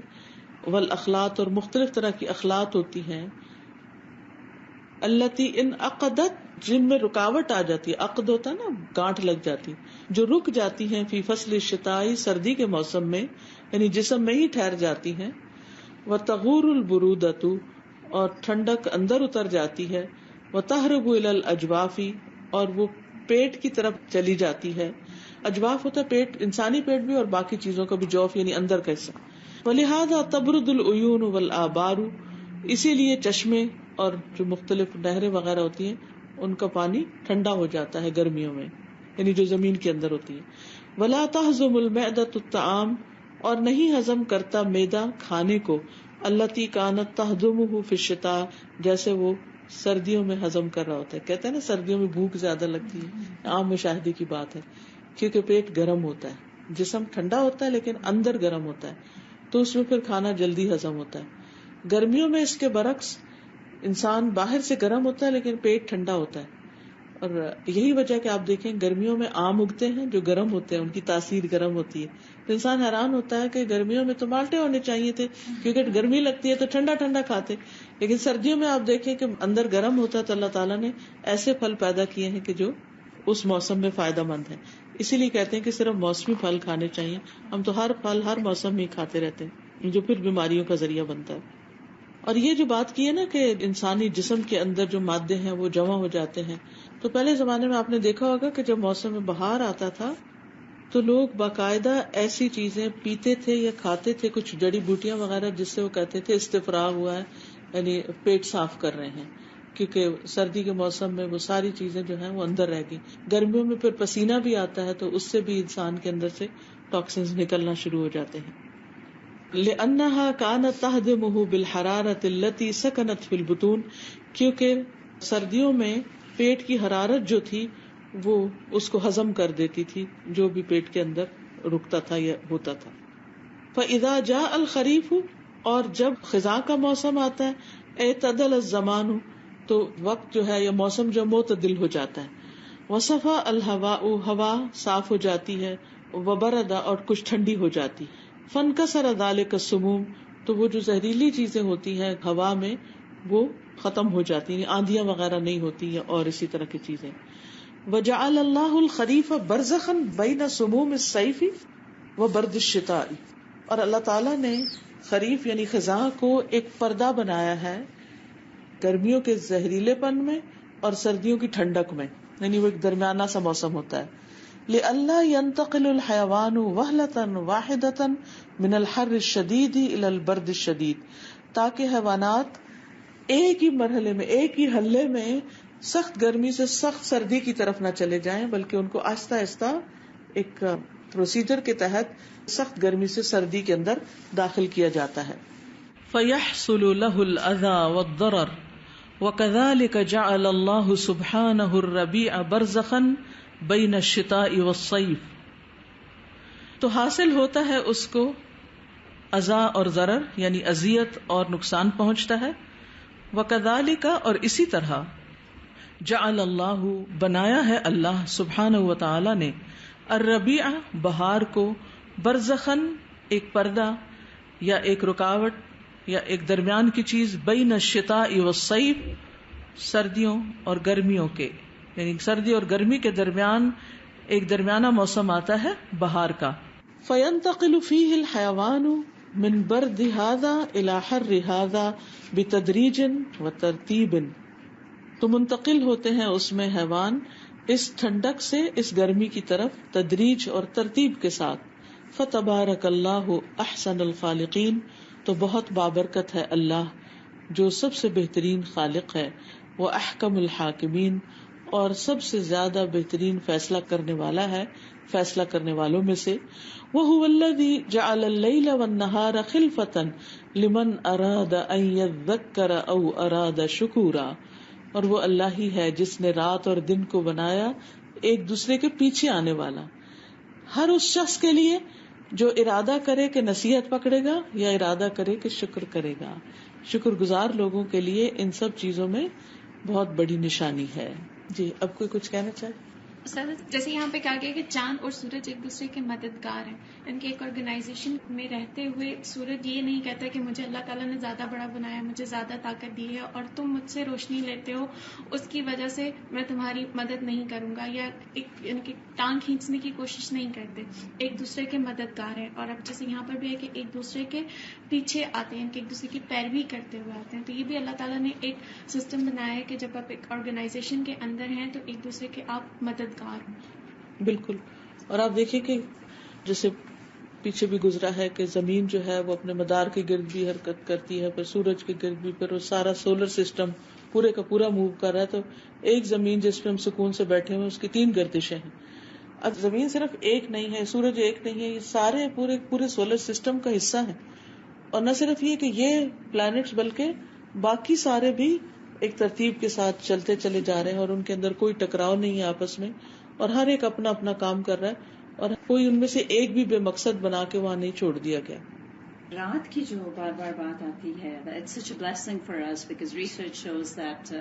والاخلاط، اور مختلف طرح کی اخلاط ہوتی ہیں، التی انعقدت، جن میں رکاوٹ آ جاتی ہے، عقد ہوتا ہے نا، گانٹھ لگ جاتی، جو رک جاتی ہیں، فی فصل الشتاء، سردی کے موسم میں، یعنی جسم میں ہی ٹھہر جاتی ہیں. وتغور البرودۃ، اور ٹھنڈک اندر اتر جاتی ہے. وتہرب الی الاجواف، اور وہ پیٹ کی طرف چلی جاتی ہے. اجواف ہوتا ہے پیٹ، انسانی پیٹ بھی اور باقی چیزوں کا بھی، جوف یعنی اندر کا حصہ. ولہذا تبرد العیون والآبار، اسی لیے چشمے اور جو مختلف نہریں وغیرہ ہوتی ہیں ان کا پانی ٹھنڈا ہو جاتا ہے گرمیوں میں، یعنی جو زمین کے اندر ہوتی ہے. ولا تہضم المعدۃ الطعام، اور نہیں ہضم کرتا معدہ کھانے کو، التی کانت تہضمہ فی الشتاء، جیسے وہ سردیوں میں ہضم کر رہا ہوتا ہے. کہتے ہیں نا سردیوں میں بھوک زیادہ لگتی ہے، عام مشاہدے کی بات ہے، کیونکہ پیٹ گرم ہوتا ہے، جسم ٹھنڈا ہوتا ہے لیکن اندر گرم ہوتا ہے، تو اس میں پھر کھانا جلدی ہضم ہوتا ہے. گرمیوں میں اس کے برعکس انسان باہر سے گرم ہوتا ہے لیکن پیٹ ٹھنڈا ہوتا ہے. اور یہی وجہ کہ آپ دیکھیں گرمیوں میں آم اگتے ہیں جو گرم ہوتے ہیں، ان کی تاثیر گرم ہوتی ہے. تو انسان حیران ہوتا ہے کہ گرمیوں میں تو مالٹے ہونے چاہیے تھے کیونکہ گرمی لگتی ہے تو ٹھنڈا ٹھنڈا کھاتے، لیکن سردیوں میں آپ دیکھیں کہ اندر گرم ہوتا ہے، تو اللہ تعالیٰ نے ایسے پھل پیدا کیے ہیں کہ جو اس موسم میں فائدہ مند ہیں. اسی لیے کہتے ہیں کہ صرف موسمی پھل کھانے چاہیے. ہم تو ہر پھل ہر موسم میں کھاتے رہتے ہیں جو پھر بیماریوں کا ذریعہ بنتا ہے. اور یہ جو بات کی ہے نا کہ انسانی جسم کے اندر جو مادے ہیں وہ جمع ہو جاتے ہیں، تو پہلے زمانے میں آپ نے دیکھا ہوگا کہ جب موسم بہار آتا تھا تو لوگ باقاعدہ ایسی چیزیں پیتے تھے یا کھاتے تھے، کچھ جڑی بوٹیاں وغیرہ، جس سے وہ کہتے تھے استفراغ ہوا ہے، یعنی پیٹ صاف کر رہے ہیں، کیونکہ سردی کے موسم میں وہ ساری چیزیں جو ہیں وہ اندر رہ گئی. گرمیوں میں پھر پسینہ بھی آتا ہے تو اس سے بھی انسان کے اندر سے ٹاکسنز نکلنا شروع ہو جاتے ہیں. لأنها كانت تهدمه بالحرارة التي سكنت في البطون، کیونکہ سردیوں میں پیٹ کی حرارت جو تھی وہ اس کو ہضم کر دیتی تھی، جو بھی پیٹ کے اندر رکتا تھا یا ہوتا تھا. فإذا جاء الخريف، اور جب خزاں کا موسم آتا ہے، اعتدل الزمان، تو وقت جو ہے یا موسم جو معتدل ہو جاتا ہے. وصفى الهواء، ہوا صاف ہو جاتی ہے. وبرد، اور کچھ ٹھنڈی ہو جاتی. فانکسر ذلك السموم، تو وہ جو زہریلی چیزیں ہوتی ہیں ہوا میں وہ ختم ہو جاتی ہیں، آندیاں وغیرہ نہیں ہوتی ہیں اور اسی طرح کی چیزیں. وجعل اللہ الخریف برزخا بین سموم الصیف وبرد الشتاء، اور اللہ تعالیٰ نے خریف یعنی خزاں کو ایک پردہ بنایا ہے گرمیوں کے زہریلے پن میں اور سردیوں کی ٹھنڈک میں، یعنی وہ ایک درمیانہ سا موسم ہوتا ہے. لئلا ينتقل الحيوان وهلة واحدة من الحر الشديد الى البرد الشديد، تاکہ حیوانات ایک ہی مرحلے میں، ایک ہی حلے میں سخت گرمی سے سخت سردی کی طرف نہ چلے جائیں، بلکہ ان کو آہستہ آہستہ ایک پروسیجر کے تحت سخت گرمی سے سردی کے اندر داخل کیا جاتا ہے. فيحصل له الأذى والضرر، وكذلك جعل الله سبحانه الربيع برزخا بین الشتاء والصیف، تو حاصل ہوتا ہے اس کو اذا اور ضرر، یعنی اذیت اور نقصان پہنچتا ہے. وکذالک، اور اسی طرح جعل اللہ، بنایا ہے اللہ سبحانہ و تعالی نے، الربیع، بہار کو، برزخن، ایک پردہ یا ایک رکاوٹ یا ایک درمیان کی چیز، بین الشتاء والصیف، سردیوں اور گرمیوں کے، یعنی سردی اور گرمی کے درمیان ایک درمیانہ موسم آتا ہے بہار کا. فینتقل فیہ الحیوان من برد ھذا الی حر ھذا بتدریج وترتیب، تو منتقل ہوتے ہیں اس میں حیوان اس ٹھنڈک سے اس گرمی کی طرف تدریج اور ترتیب کے ساتھ. فتبارک اللہ احسن الخالقین، تو بہت بابرکت ہے اللہ جو سب سے بہترین خالق ہے. واحکم الحاکمین، اور سب سے زیادہ بہترین فیصلہ کرنے والا ہے فیصلہ کرنے والوں میں سے. وَهُوَ الَّذِي جَعَلَ اللَّيْلَ وَالنَّهَارَ خِلْفَةً لِمَنْ أَرَادَ أَنْ يَذَّكَّرَ أَوْ أَرَادَ شُكُورًا، اور وہ اللہ ہی ہے جس نے رات اور دن کو بنایا ایک دوسرے کے پیچھے آنے والا، ہر اس شخص کے لیے جو ارادہ کرے کہ نصیحت پکڑے گا یا ارادہ کرے کہ شکر کرے گا. شکر گزار لوگوں کے لیے ان سب چیزوں میں بہت بڑی نشانی ہے. جی اب کوئی کچھ کہنا چاہے؟ سر جیسے یہاں پہ کہا گیا کہ چاند اور سورج ایک دوسرے کے مددگار ہیں، ان کے ایک آرگنائزیشن میں رہتے ہوئے سورج یہ نہیں کہتا کہ مجھے اللہ تعالیٰ نے زیادہ بڑا بنایا، مجھے زیادہ طاقت دی ہے اور تم مجھ سے روشنی لیتے ہو، اس کی وجہ سے میں تمہاری مدد نہیں کروں گا، یا ان کی ٹانگ کھینچنے کی کوشش نہیں کرتے، ایک دوسرے کے مددگار ہیں. اور اب جیسے یہاں پر بھی ہے کہ ایک دوسرے کے پیچھے آتے ہیں، کہ ایک دوسرے کی پیروی کرتے ہوئے آتے ہیں. تو یہ بھی اللہ تعالیٰ نے ایک سسٹم بنایا ہے کہ جب آپ ایک آرگنائزیشن کے اندر ہیں تو ایک دوسرے کے آپ مددگار ہوں. بالکل. اور آپ دیکھیں کہ جیسے پیچھے بھی گزرا ہے کہ زمین جو ہے وہ اپنے مدار کے گرد بھی حرکت کرتی ہے، پھر سورج کے گرد بھی، پھر وہ سارا سولر سسٹم پورے کا پورا موو کر رہا ہے. تو ایک زمین جس پہ ہم سکون سے بیٹھے ہوئے اس کی 3 گردشیں ہیں. اب زمین صرف ایک نہیں ہے، سورج ایک نہیں ہے، یہ سارے پورے سولر سسٹم کا حصہ ہے. اور نہ صرف یہ کہ یہ پلانٹس بلکہ باقی سارے بھی ایک ترتیب کے ساتھ چلتے چلے جا رہے ہیں، اور ان کے اندر کوئی ٹکراؤ نہیں ہے آپس میں، اور ہر ایک اپنا اپنا کام کر رہا ہے، اور کوئی ان میں سے ایک بھی بے مقصد بنا کے وہاں نہیں چھوڑ دیا گیا. رات کی جو بار بار بات آتی ہے، it's such a blessing for us because research shows that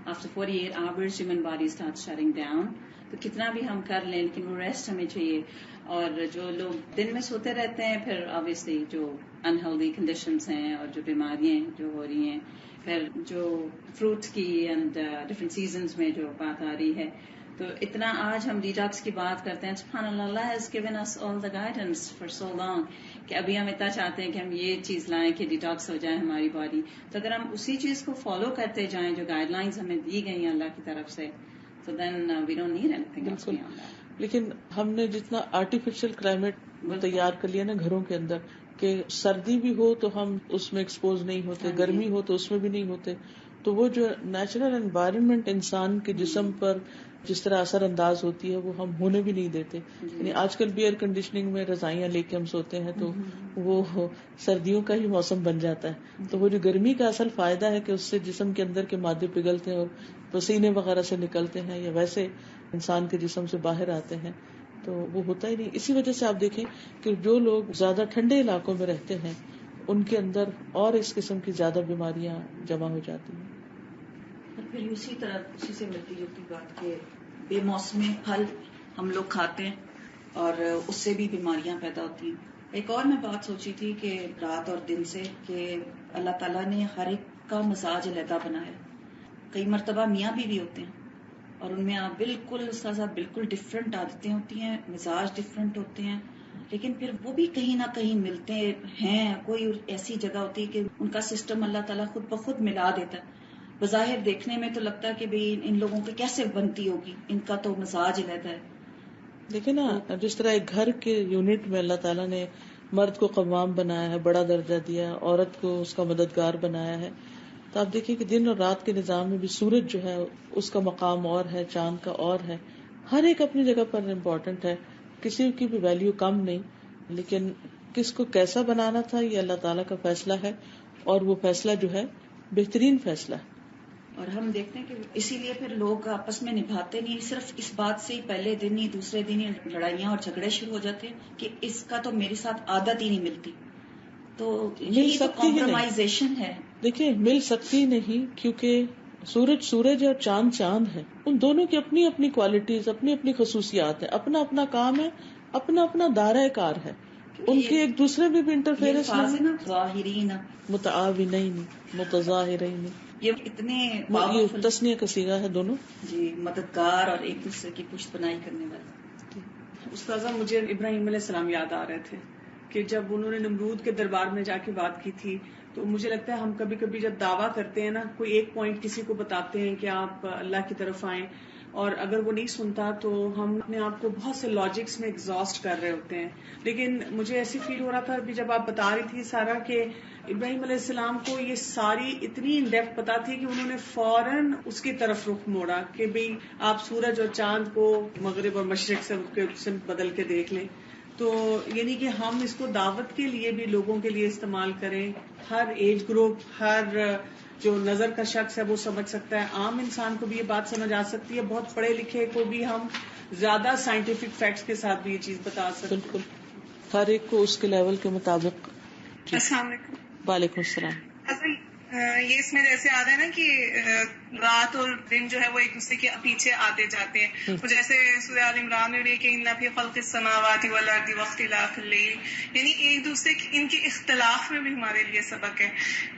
after 48 hours human body starts shutting down. تو کتنا بھی ہم کر لیں لیکن وہ ریسٹ ہمیں چاہیے. اور جو لوگ دن میں سوتے رہتے ہیں پھر obviously جو unhealthy conditions ہیں اور جو بیماریاں جو ہو رہی ہیں، پھر جو فروٹس کی اینڈ ڈفرینٹ سیزنز میں جو بات آ رہی ہے، تو اتنا آج ہم ڈیٹاکس کی بات کرتے ہیں, سبحان اللہ, اللہ has given us all the guidance for so long کہ ابھی ہم اتنا چاہتے ہیں کہ ہم یہ چیز لائیں کہ ڈیٹاکس ہو جائے ہماری باڈی. تو اگر ہم اسی چیز کو فالو کرتے جائیں جو گائیڈ لائنز ہمیں دی گئی ہیں اللہ کی طرف سے, تو then we don't need anything else beyond that. لیکن ہم نے جتنا آرٹیفیشل کلائمیٹ تیار کر لیا نا گھروں کے اندر, کہ سردی بھی ہو تو ہم اس میں ایکسپوز نہیں ہوتے, گرمی ہو تو اس میں بھی نہیں ہوتے, تو وہ جو نیچرل انوائرمنٹ انسان کے جسم پر جس طرح اثر انداز ہوتی ہے وہ ہم ہونے بھی نہیں دیتے. یعنی آج کل بھی ایئر کنڈیشننگ میں رضائیاں لے کے ہم سوتے ہیں تو وہ سردیوں کا ہی موسم بن جاتا ہے. تو وہ جو گرمی کا اصل فائدہ ہے کہ اس سے جسم کے اندر کے مادے پگھلتے ہیں اور پسینے وغیرہ سے نکلتے ہیں یا ویسے انسان کے جسم سے باہر آتے ہیں, تو وہ ہوتا ہی نہیں. اسی وجہ سے آپ دیکھیں کہ جو لوگ زیادہ ٹھنڈے علاقوں میں رہتے ہیں ان کے اندر اور اس قسم کی زیادہ بیماریاں جمع ہو جاتی ہیں. اور پھر اسی طرح اسی سے ملتی جلتی بات کہ بے موسمی پھل ہم لوگ کھاتے ہیں اور اس سے بھی بیماریاں پیدا ہوتی ہیں. ایک اور میں بات سوچی تھی کہ رات اور دن سے کہ اللہ تعالیٰ نے ہر ایک کا مزاج علیحدہ بنایا. کئی مرتبہ میاں بیوی ہوتے ہیں اور ان میں آپ بالکل بالکل ڈفرینٹ عادتیں ہوتی ہیں, مزاج ڈفرینٹ ہوتے ہیں, لیکن پھر وہ بھی کہیں نہ کہیں ملتے ہیں. کوئی ایسی جگہ ہوتی ہے کہ ان کا سسٹم اللہ تعالیٰ خود بخود ملا دیتا ہے. بظاہر دیکھنے میں تو لگتا ہے کہ بھئی ان لوگوں کی کیسے بنتی ہوگی, ان کا تو مزاج علیحدہ ہے. دیکھیں نا, جس طرح ایک گھر کے یونٹ میں اللہ تعالیٰ نے مرد کو قوام بنایا ہے, بڑا درجہ دیا ہے, عورت کو اس کا مددگار بنایا ہے, تو آپ دیکھیں کہ دن اور رات کے نظام میں بھی سورج جو ہے اس کا مقام اور ہے, چاند کا اور ہے. ہر ایک اپنی جگہ پر امپورٹنٹ ہے, کسی کی بھی ویلیو کم نہیں. لیکن کس کو کیسا بنانا تھا یہ اللہ تعالیٰ کا فیصلہ ہے, اور وہ فیصلہ جو ہے بہترین فیصلہ ہے. اور ہم دیکھتے ہیں کہ اسی لیے پھر لوگ آپس میں نبھاتے نہیں, صرف اس بات سے ہی پہلے دن ہی دوسرے دن ہی لڑائیاں اور جھگڑے شروع ہو جاتے ہیں کہ اس کا تو میرے ساتھ عادت ہی نہیں ملتی. تو یہی تو کمپرومائزیشن ہے. دیکھیں مل سکتی نہیں, کیونکہ سورج اور چاند چاند ہے, ان دونوں کی اپنی اپنی کوالٹیز, اپنی اپنی خصوصیات ہیں, اپنا اپنا کام ہے, اپنا اپنا دائرہ کار ہے. ان کے ایک دوسرے میں بھی انٹرفیئرنس نہیں. ظاہرین متعاونین متظاہرین, یہ اتنے تسنیہ کا صیغہ ہے دونوں. جی, مددگار اور ایک دوسرے کی پشت پناہی کرنے والے. استاذہ مجھے ابراہیم علیہ السلام یاد آ رہے تھے کہ جب انہوں نے نمرود کے دربار میں جا کے بات کی تھی, تو مجھے لگتا ہے ہم کبھی کبھی جب دعویٰ کرتے ہیں نا, کوئی ایک پوائنٹ کسی کو بتاتے ہیں کہ آپ اللہ کی طرف آئیں, اور اگر وہ نہیں سنتا تو ہم اپنے آپ کو بہت سے لاجکس میں ایگزاسٹ کر رہے ہوتے ہیں. لیکن مجھے ایسی فیل ہو رہا تھا ابھی جب آپ بتا رہی تھی سارا کہ ابراہیم علیہ السلام کو یہ ساری اتنی ان ڈیپتھ پتا تھی کہ انہوں نے فوراً اس کی طرف رخ موڑا کہ بھئی آپ سورج اور چاند کو مغرب اور مشرق سے بدل کے دیکھ لیں. تو یعنی کہ ہم اس کو دعوت کے لیے بھی لوگوں کے لیے استعمال کریں. ہر ایج گروپ, ہر جو نظر کا شخص ہے وہ سمجھ سکتا ہے, عام انسان کو بھی یہ بات سمجھ آ سکتی ہے, بہت پڑھے لکھے کو بھی ہم زیادہ سائنٹیفک فیکٹس کے ساتھ بھی یہ چیز بتا سکتے ہیں. بالکل, ہر ایک کو اس کے لیول کے مطابق. السلام علیکم. وعلیکم السلام. یہ اس میں جیسے آتا ہے نا کہ رات اور دن جو ہے وہ ایک دوسرے کے پیچھے آتے جاتے ہیں. جیسے سورہ آل عمران میں بھی کہ ان فی خلق السماوات والارض واختلاف اللیل, یعنی ایک دوسرے ان کے اختلاف میں بھی ہمارے لیے سبق ہے.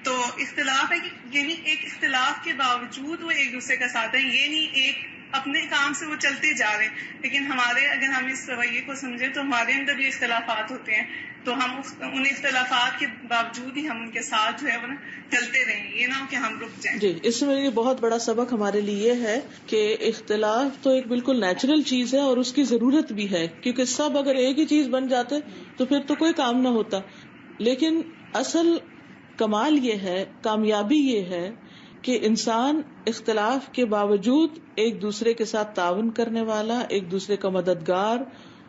تو اختلاف ہے کہ یعنی ایک اختلاف کے باوجود وہ ایک دوسرے کا ساتھ ہے, یہ نہیں ایک اپنے کام سے وہ چلتے جا رہے ہیں, لیکن ہمارے اگر ہم اس رویے کو سمجھیں تو ہمارے اندر بھی اختلافات ہوتے ہیں, تو ہم ان اختلافات کے باوجود ہی ہم ان کے ساتھ جو ہے وہ چلتے رہیں, یہ نہ ہو کہ ہم رک جائیں. جی, اس میں یہ بہت بڑا سبق ہمارے لیے یہ ہے کہ اختلاف تو ایک بالکل نیچرل چیز ہے اور اس کی ضرورت بھی ہے, کیونکہ سب اگر ایک ہی چیز بن جاتے تو پھر تو کوئی کام نہ ہوتا. لیکن اصل کمال یہ ہے, کامیابی یہ ہے کہ انسان اختلاف کے باوجود ایک دوسرے کے ساتھ تعاون کرنے والا, ایک دوسرے کا مددگار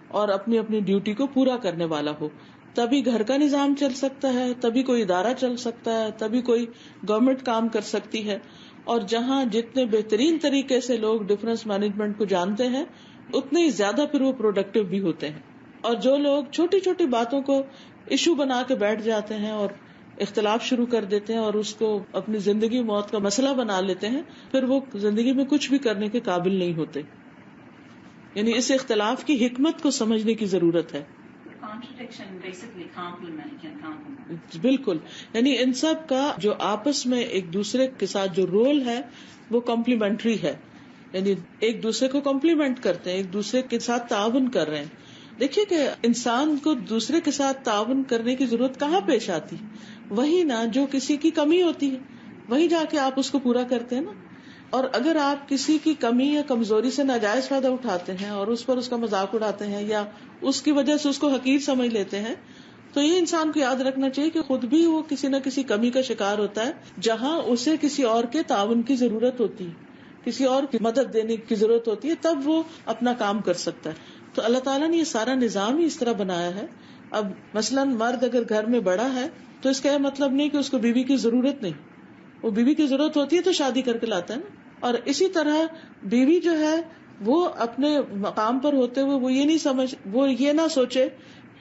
اور اپنی اپنی ڈیوٹی کو پورا کرنے والا ہو. تبھی گھر کا نظام چل سکتا ہے, تبھی کوئی ادارہ چل سکتا ہے, تبھی کوئی گورنمنٹ کام کر سکتی ہے. اور جہاں جتنے بہترین طریقے سے لوگ ڈفرینس مینجمنٹ کو جانتے ہیں اتنے ہی زیادہ پھر وہ پروڈکٹیو بھی ہوتے ہیں. اور جو لوگ چھوٹی چھوٹی باتوں کو ایشو بنا کے بیٹھ جاتے ہیں اور اختلاف شروع کر دیتے ہیں اور اس کو اپنی زندگی موت کا مسئلہ بنا لیتے ہیں, پھر وہ زندگی میں کچھ بھی کرنے کے قابل نہیں ہوتے. یعنی اس اختلاف کی حکمت کو سمجھنے کی ضرورت ہے. بالکل, یعنی ان سب کا جو آپس میں ایک دوسرے کے ساتھ جو رول ہے وہ کمپلیمنٹری ہے. یعنی ایک دوسرے کو کمپلیمنٹ کرتے ہیں, ایک دوسرے کے ساتھ تعاون کر رہے ہیں. دیکھیے کہ انسان کو دوسرے کے ساتھ تعاون کرنے کی ضرورت کہاں پیش آتی, وہی نا جو کسی کی کمی ہوتی ہے, وہی جا کے آپ اس کو پورا کرتے ہیں نا. اور اگر آپ کسی کی کمی یا کمزوری سے ناجائز فائدہ اٹھاتے ہیں اور اس پر اس کا مذاق اڑاتے ہیں یا اس کی وجہ سے اس کو حقیر سمجھ لیتے ہیں, تو یہ انسان کو یاد رکھنا چاہیے کہ خود بھی وہ کسی نہ کسی کمی کا شکار ہوتا ہے, جہاں اسے کسی اور کے تعاون کی ضرورت ہوتی ہے, کسی اور کی مدد دینے کی ضرورت ہوتی ہے, تب وہ اپنا کام کر سکتا ہے. تو اللہ تعالیٰ نے یہ سارا نظام ہی اس طرح بنایا ہے. اب مثلاً مرد اگر گھر میں بڑا ہے تو اس کا یہ مطلب نہیں کہ اس کو بیوی کی ضرورت نہیں, وہ بیوی کی ضرورت ہوتی ہے تو شادی کر کے لاتا ہے نا. اور اسی طرح بیوی جو ہے وہ اپنے مقام پر ہوتے ہوئے وہ یہ نہ سوچے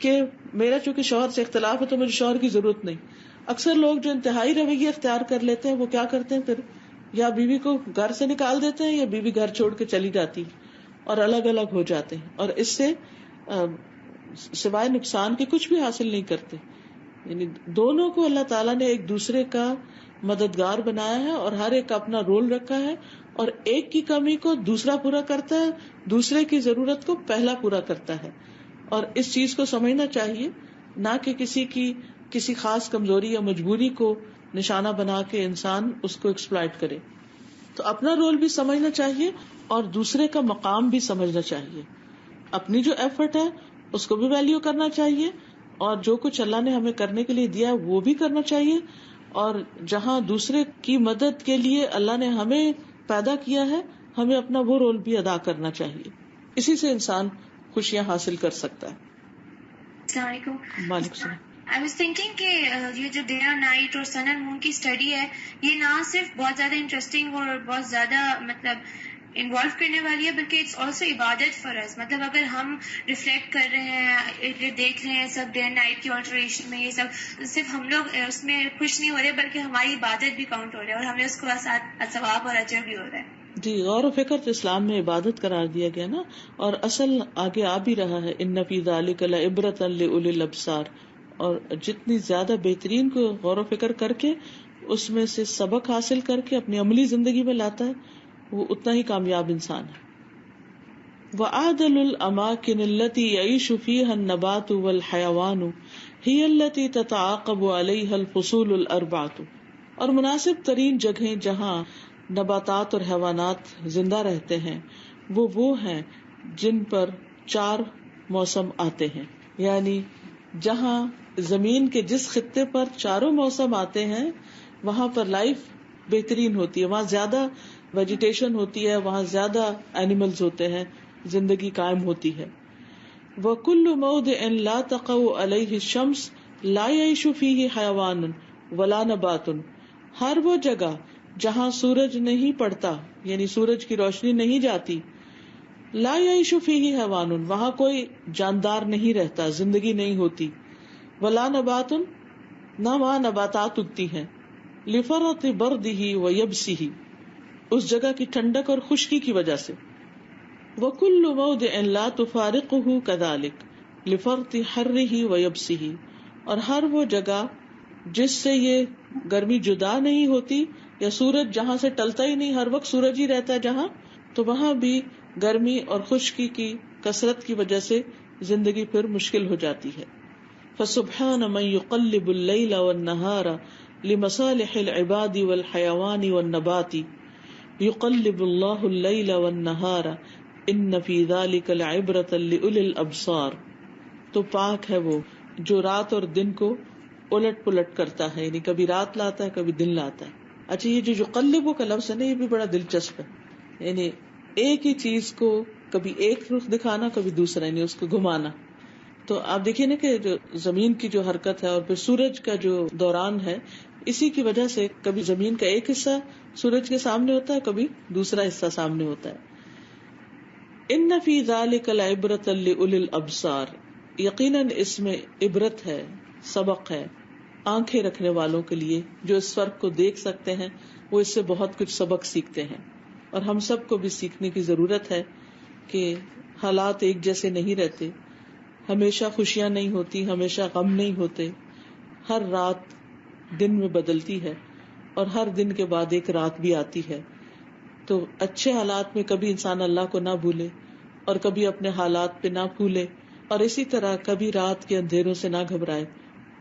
کہ میرا چونکہ شوہر سے اختلاف ہے تو مجھے شوہر کی ضرورت نہیں. اکثر لوگ جو انتہائی رویے اختیار کر لیتے ہیں وہ کیا کرتے ہیں, پھر یا بیوی کو گھر سے نکال دیتے ہیں یا بیوی گھر چھوڑ کے چلی جاتی اور الگ الگ ہو جاتے ہیں, اور اس سے سوائے نقصان کے کچھ بھی حاصل نہیں کرتے. یعنی دونوں کو اللہ تعالیٰ نے ایک دوسرے کا مددگار بنایا ہے اور ہر ایک کا اپنا رول رکھا ہے, اور ایک کی کمی کو دوسرا پورا کرتا ہے, دوسرے کی ضرورت کو پہلا پورا کرتا ہے. اور اس چیز کو سمجھنا چاہیے, نہ کہ کسی خاص کمزوری یا مجبوری کو نشانہ بنا کے انسان اس کو ایکسپلائٹ کرے. تو اپنا رول بھی سمجھنا چاہیے اور دوسرے کا مقام بھی سمجھنا چاہیے. اپنی جو ایفرٹ ہے اس کو بھی ویلیو کرنا چاہیے, اور جو کچھ اللہ نے ہمیں کرنے کے لیے دیا ہے وہ بھی کرنا چاہیے, اور جہاں دوسرے کی مدد کے لیے اللہ نے ہمیں پیدا کیا ہے ہمیں اپنا وہ رول بھی ادا کرنا چاہیے. اسی سے انسان خوشیاں حاصل کر سکتا ہے. السلام علیکم. وعلیکم السلام. I was thinking کہ یہ جو ڈے اور نائٹ اور سن اینڈ مون کی اسٹڈی ہے یہ نہ صرف بہت زیادہ انٹرسٹنگ اور بہت زیادہ مطلب انوالو کرنے والی ہے, بلکہ اٹس آلسو عبادت فار اس. مطلب اگر ہم ریفلیکٹ کر رہے ہیں, یہ دیکھ رہے ہیں سب ڈے اینڈ نائٹ کی آلٹریشن میں, یہ سب صرف ہم لوگ اس میں خوش نہیں ہو رہے بلکہ ہماری عبادت بھی کاؤنٹ ہو رہی ہے اور ہمیں اس کو ساتھ ثواب اور اجر بھی ہو رہا ہے. جی, غور و فکر تو اسلام میں عبادت قرار دیا گیا نا, اور اصل آگے آ بھی رہا ہے ان فی ذلک لعبرۃ لأولی الابصار. اور جتنی زیادہ بہترین کو غور و فکر کر کے اس میں سے سبق حاصل کر کے اپنی عملی زندگی میں لاتا ہے وہ اتنا ہی کامیاب انسان ہے. وَأَعْدَلُ الْأَمَاكِنِ الَّتِي يَعِيشُ فِيهَا النَّبَاتُ وَالْحَيَوَانُ هِيَ الَّتِي تَتَعَاقَبُ عَلَيْهَا الْفُصُولُ الْأَرْبَعَةُ. اور مناسب ترین جگہیں جہاں نباتات اور حیوانات زندہ رہتے ہیں وہ ہیں جن پر 4 موسم آتے ہیں. یعنی جہاں زمین کے جس خطے پر 4 موسم آتے ہیں وہاں پر لائف بہترین ہوتی ہے, وہاں زیادہ ویجیٹیشن ہوتی ہے, وہاں زیادہ اینیملز ہوتے ہیں, زندگی قائم ہوتی ہے. وَكُلُّ مَوْضِعٍ لَا تَقَعُ عَلَيْهِ الشَّمْسُ لَا يَعِيشُ فِيهِ حَيَوَانٌ وَلَا نَبَاتٌ. ہر وہ جگہ جہاں سورج نہیں پڑتا یعنی سورج کی روشنی نہیں جاتی, لا یعیش فیہ حیوان, وہاں کوئی جاندار نہیں رہتا, زندگی نہیں ہوتی. ولا نبات, نہ وہاں نباتات اگتی ہیں. لفرط بردہ ویبسہ, اس جگہ کی ٹھنڈک اور خشکی کی وجہ سے. وکل موضع لا تفارقہ کذالک لفرط حرہ ویبسہ, اور ہر وہ جگہ جس سے یہ گرمی جدا نہیں ہوتی یا سورج جہاں سے ٹلتا ہی نہیں, ہر وقت سورج ہی رہتا ہے جہاں, تو وہاں بھی گرمی اور خشکی کی کثرت کی وجہ سے زندگی پھر مشکل ہو جاتی ہے. فسبحان من يقلب الليل والنهار لمصالح العباد والحيوان والنبات يقلب الله الليل والنهار ان في ذلك لعبرة لأولي الابصار. تو پاک ہے وہ جو رات اور دن کو الٹ پلٹ کرتا ہے, یعنی کبھی رات لاتا ہے کبھی دن لاتا ہے. اچھا, یہ جو قلب کا لفظ ہے نا یہ بھی بڑا دلچسپ ہے. یعنی ایک ہی چیز کو کبھی ایک رخ دکھانا کبھی دوسرا, یعنی اس کو گھمانا. تو آپ دیکھیے نا کہ جو زمین کی جو حرکت ہے اور پھر سورج کا جو دوران ہے, اسی کی وجہ سے کبھی زمین کا ایک حصہ سورج کے سامنے ہوتا ہے کبھی دوسرا حصہ سامنے ہوتا ہے. ان فی ذلک لعبرۃ لأولی الابصار, یقیناً اس میں عبرت ہے, سبق ہے آنکھیں رکھنے والوں کے لیے جو اس فرق کو دیکھ سکتے ہیں, وہ اس سے بہت کچھ سبق سیکھتے ہیں. اور ہم سب کو بھی سیکھنے کی ضرورت ہے کہ حالات ایک جیسے نہیں رہتے, ہمیشہ خوشیاں نہیں ہوتی, ہمیشہ غم نہیں ہوتے. ہر رات دن میں بدلتی ہے اور ہر دن کے بعد ایک رات بھی آتی ہے. تو اچھے حالات میں کبھی انسان اللہ کو نہ بھولے اور کبھی اپنے حالات پہ نہ بھولے، اور اسی طرح کبھی رات کے اندھیروں سے نہ گھبرائے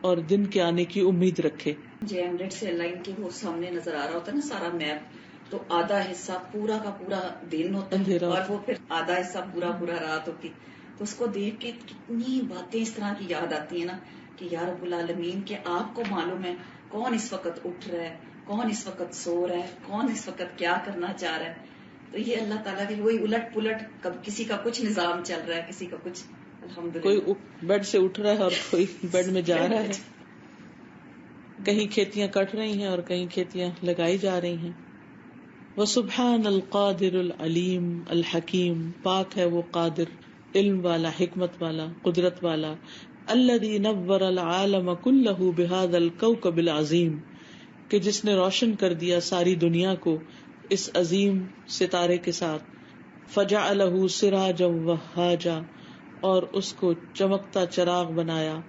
اور دن کے آنے کی امید رکھے. JM سے لائن کے وہ سامنے نظر آ رہا ہوتا ہے نا سارا میپ، تو آدھا حصہ پورا کا پورا دن ہوتا ہے اور وہ پھر آدھا حصہ پورا پورا رات ہوتی. تو اس کو دیکھ کے کتنی باتیں اس طرح کی یاد آتی ہیں نا کہ یا رب العالمین کہ آپ کو معلوم ہے کون اس وقت اٹھ رہا ہے، کون اس وقت سو رہا ہے، کون اس وقت کیا کرنا چاہ رہا ہے. تو یہ اللہ تعالیٰ کی وہی الٹ پلٹ، کسی کا کچھ نظام چل رہا ہے، کسی کا کچھ. کوئی بیڈ سے اٹھ رہا ہے اور کوئی بیڈ میں جا رہا ہے، کہیں کھیتیاں کٹ رہی ہیں اور کہیں کھیتیاں لگائی جا رہی ہیں. وسبحان القادر العلیم الحکیم، پاک ہے وہ قادر، علم والا، حکمت والا، قدرت والا. الذی نور العالم کلہ بہذا الکوکب العظیم، کہ جس نے روشن کر دیا ساری دنیا کو اس عظیم ستارے کے ساتھ. فجعلہ سراجا وہاجا، اور اس کو چمکتا چراغ بنایا.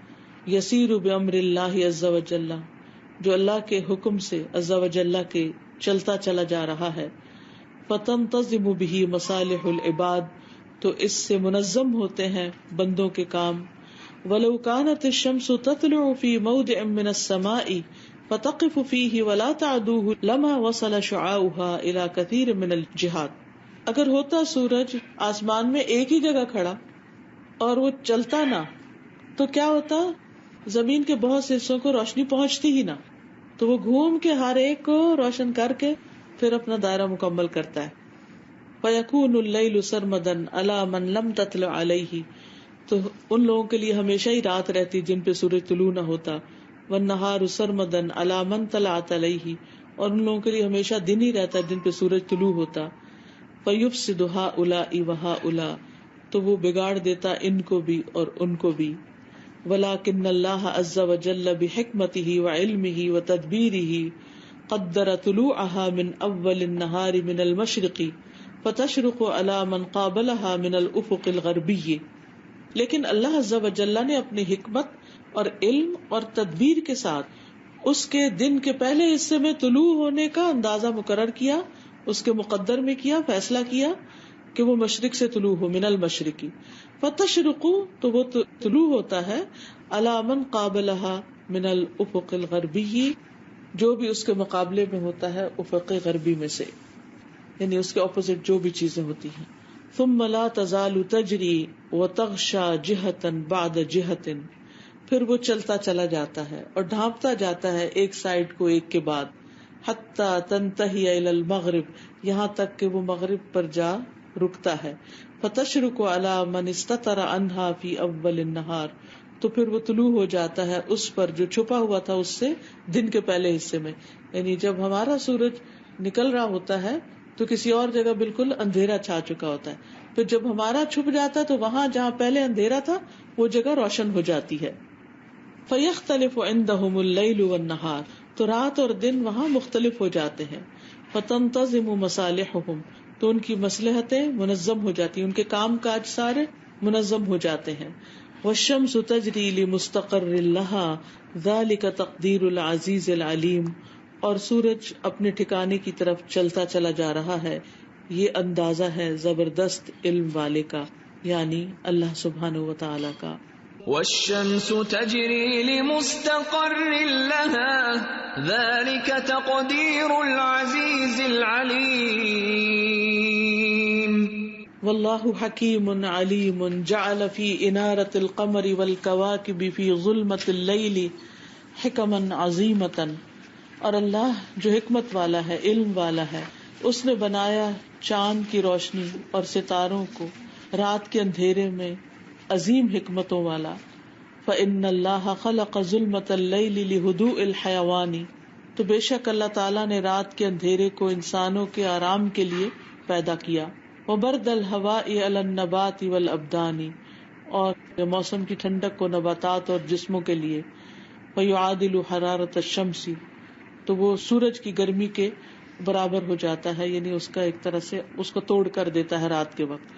یسیر بامر اللہ عز وجل، جو اللہ کے حکم سے عز وجل کے چلتا چلا جا رہا ہے. فتنتظم به مصالح العباد، تو اس سے منظم ہوتے ہیں بندوں کے کام. ولو كانت الشمس تطلع في موضع من السماء فتقف فيه ولا تعدوه لما وصل شعاعها الى كثير من الجهات. اگر ہوتا سورج آسمان میں ایک ہی جگہ کھڑا اور وہ چلتا نہ، تو کیا ہوتا؟ زمین کے بہت سے حصوں کو روشنی پہنچتی ہی نہ، تو وہ گھوم کے ہر ایک کو روشن کر کے پھر اپنا دائرہ مکمل کرتا ہے. فَيَكُونُ اللَّيْلُ سَرْمَدًا عَلَى مَنْ لَمْ تَطْلُعْ عَلَيْهِ، تو ان لوگوں کے لیے ہمیشہ ہی رات رہتی جن پہ سورج طلوع نہ ہوتا. وَالنَّهَارُ سَرْمَدًا عَلَى مَنْ طَلَعَتْ عَلَيْهِ، اور ان لوگوں کے لیے ہمیشہ دن ہی رہتا جن پہ سورج طلوع ہوتا. فَيُفْسِدُ هَؤُلَاءِ وَهَؤُلَاءِ، تو وہ بگاڑ دیتا ان کو بھی اور ان کو بھی. وَلَكِنَّ اللَّهَ عَزَّ وَجَلَّ بِحِكْمَتِهِ وَعِلْمِهِ وَتَدْبِيرِهِ قَدَّرَ طُلُوعَهَا مِنْ أَوَّلِ النَّهَارِ مِنَ الْمَشْرِقِ فَتَشْرُقُ عَلَى مَنْ قَابَلَهَا مِنَ الْأُفُقِ الْغَرْبِيِّ. لیکن اللہ عز وجل نے اپنی حکمت اور علم اور تدبیر کے ساتھ اس کے دن کے پہلے حصے میں طلوع ہونے کا اندازہ مقرر کیا، اس کے مقدر میں کیا، فیصلہ کیا کہ وہ مشرق سے طلوع ہو، من المشرقی. فتشرق، تو وہ طلوع ہوتا ہے، علی من قابلہا من الافق الغربی، جو بھی اس کے مقابلے میں ہوتا ہے افق غربی میں سے، یعنی اس کے اپوزٹ جو بھی چیزیں ہوتی ہیں. ثم لا تزال تجری وتغشا جہتا بعد جہت، پھر وہ چلتا چلا جاتا ہے اور ڈھانپتا جاتا ہے ایک سائڈ کو ایک کے بعد. حتی تنتہی الی المغرب، یہاں تک کہ وہ مغرب پر جا رکتا ہے. فتشرق علی من استتر عنہا فی اول النہار، تو پھر وہ طلوع ہو جاتا ہے اس پر جو چھپا ہوا تھا اس سے دن کے پہلے حصے میں. یعنی جب ہمارا سورج نکل رہا ہوتا ہے تو کسی اور جگہ بالکل اندھیرا چھا چکا ہوتا ہے، پھر جب ہمارا چھپ جاتا ہے تو وہاں جہاں پہلے اندھیرا تھا وہ جگہ روشن ہو جاتی ہے. فَيَخْتَلِفُ عِنْدَهُمُ اللَّيْلُ وَالنَّهَارُ، تو رات اور دن وہاں مختلف ہو جاتے ہیں. فَتَنْتَظِمُ مَصَالِحُهُمْ، تو ان کی مصلحتیں منظم ہو جاتی ہیں، ان کے کام کاج سارے منظم ہو جاتے ہیں. وَالشَّمْسُ تَجْرِي لِمُسْتَقَرٍّ لَهَا ذَلِكَ تَقْدِيرُ الْعَزِيزِ الْعَلِيمِ، اور سورج اپنے ٹھکانے کی طرف چلتا چلا جا رہا ہے، یہ اندازہ ہے زبردست علم والے کا، یعنی اللہ سبحانہ و تعالی کا. والشمس تجری لمستقر لها ذلك تقدیر العزیز العلیم. واللہ حکیم علیم جعل فی انارۃ القمر والکواکب فی ظلمۃ اللیل حکما عظیمۃ، اور اللہ جو حکمت والا ہے، علم والا ہے، اس نے بنایا چاند کی روشنی اور ستاروں کو رات کے اندھیرے میں عظیم حکمتوں والا. فإن اللہ خلق ظلمۃ اللیل لہدوء الحیوان، تو بے شک اللہ تعالیٰ نے رات کے اندھیرے کو انسانوں کے آرام کے لیے پیدا کیا. وبرد الہواء علی النبات والابدان، اور موسم کی ٹھنڈک کو نباتات اور جسموں کے لیے. فیعادل حرارۃ الشمس، تو وہ سورج کی گرمی کے برابر ہو جاتا ہے، یعنی اس کا ایک طرح سے اس کو توڑ کر دیتا ہے رات کے وقت.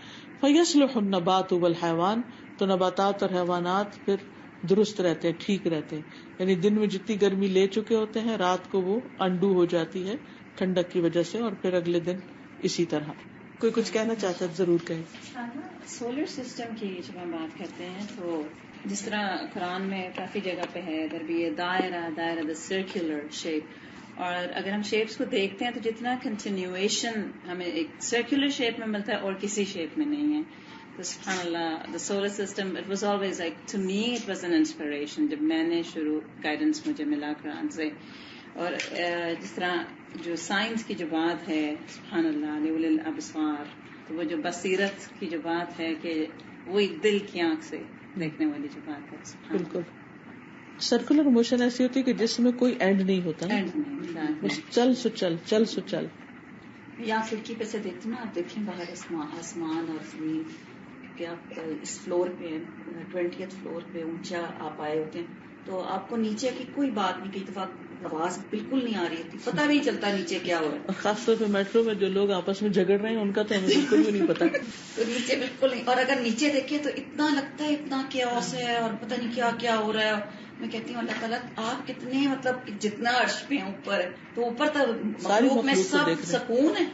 فیصلح النبات والحیوان، تو نباتات اور حیوانات پھر درست رہتے ہیں، ٹھیک رہتے ہیں، یعنی دن میں جتنی گرمی لے چکے ہوتے ہیں رات کو وہ انڈو ہو جاتی ہے ٹھنڈک کی وجہ سے، اور پھر اگلے دن اسی طرح کوئی کچھ کہنا چاہتا ہے ضرور کہیں. سولر سسٹم کی جب ہم بات کرتے ہیں تو جس طرح قرآن میں کافی جگہ پہ ہے ادھر بھی یہ دائرہ دا سرکولر شیپ, اور اگر ہم شیپس کو دیکھتے ہیں تو جتنا کنٹینیویشن ہمیں ایک سرکولر شیپ میں ملتا ہے اور کسی شیپ میں نہیں ہے. تو سبحان اللہ, the solar system it was always like to me it was an inspiration جب میں نے گائیڈنس مجھے ملا قرآن سے. اور جس طرح جو سائنس کی جو بات ہے سبحان اللہ لأولی الابصار, تو وہ جو بصیرت کی جو بات ہے کہ وہی دل کی آنکھ سے دیکھنے والی جو بات ہے. بالکل سرکولر موشن ایسی ہوتی ہے کہ جس میں کوئی اینڈ نہیں ہوتا, چل سو چل چل سو چل. یا کھڑکی پہ سے دیکھتے نا آپ, دیکھیں باہر آسمان اور زمین, کہ آپ اس فلور پہ 20th فلور پہ اونچا آپ آئے ہوتے ہیں تو آپ کو نیچے کی کوئی بات نہیں, کئی دفعہ آواز بالکل نہیں آ رہی ہوتی, پتہ بھی نہیں چلتا نیچے کیا ہو رہا ہے. خاص طور پہ میٹرو میں جو لوگ آپس میں جھگڑ رہے ہیں ان کا تو ہمیں بالکل بھی نہیں پتا. تو نیچے بالکل نہیں, اور اگر نیچے دیکھیں تو اتنا لگتا ہے اتنا کیاس ہے اور پتہ نہیں کیا کیا ہو رہا ہے. میں کہتی ہوں اللہ تعالیٰ آپ کتنے مطلب جتنا عرش پہ ہیں اوپر ہے تو اوپر تو مخلوق میں سب سکون ہے.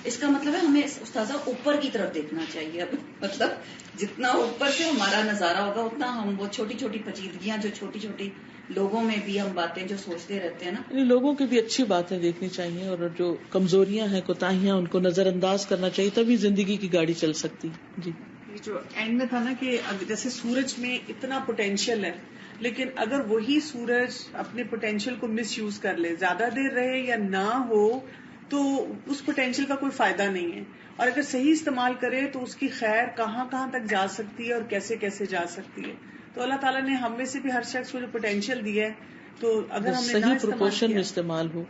اس کا مطلب ہے ہمیں استاذہ اوپر کی طرف دیکھنا چاہیے. مطلب جتنا اوپر سے ہمارا نظارہ ہوگا اتنا ہم وہ چھوٹی چھوٹی پیچیدگیاں جو چھوٹی چھوٹی لوگوں میں بھی ہم باتیں جو سوچتے رہتے ہیں نا, یعنی لوگوں کی بھی اچھی باتیں دیکھنی چاہیے اور جو کمزوریاں ہیں کوتاہیاں ان کو نظر انداز کرنا چاہیے, تبھی زندگی کی گاڑی چل سکتی. جی جو اینڈ میں تھا نا کہ جیسے سورج میں اتنا پوٹینشیل ہے, لیکن اگر وہی سورج اپنے پوٹینشیل کو مس یوز کر لے, زیادہ دیر رہے یا نہ ہو, تو اس پوٹینشیل کا کوئی فائدہ نہیں ہے. اور اگر صحیح استعمال کرے تو اس کی خیر کہاں کہاں تک جا سکتی ہے اور کیسے کیسے جا سکتی ہے. تو اللہ تعالیٰ نے ہم میں سے بھی ہر شخص کو جو پوٹینشیل دیا ہے, تو اگر ہم نے صحیح پروپورشن میں استعمال ہو.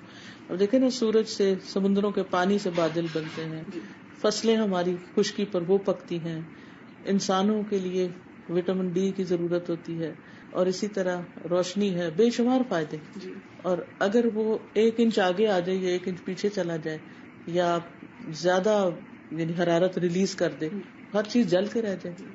اب دیکھیں نا, سورج سے سمندروں کے پانی سے بادل بنتے ہیں, فصلیں ہماری خشکی پر وہ پکتی ہیں, انسانوں کے لیے وٹامن ڈی کی ضرورت ہوتی ہے, اور اسی طرح روشنی ہے, بے شمار فائدے. اور اگر وہ 1 انچ آگے آ جائے یا 1 انچ پیچھے چلا جائے یا زیادہ یعنی حرارت ریلیز کر دے, ہر چیز جل کے رہ جائے.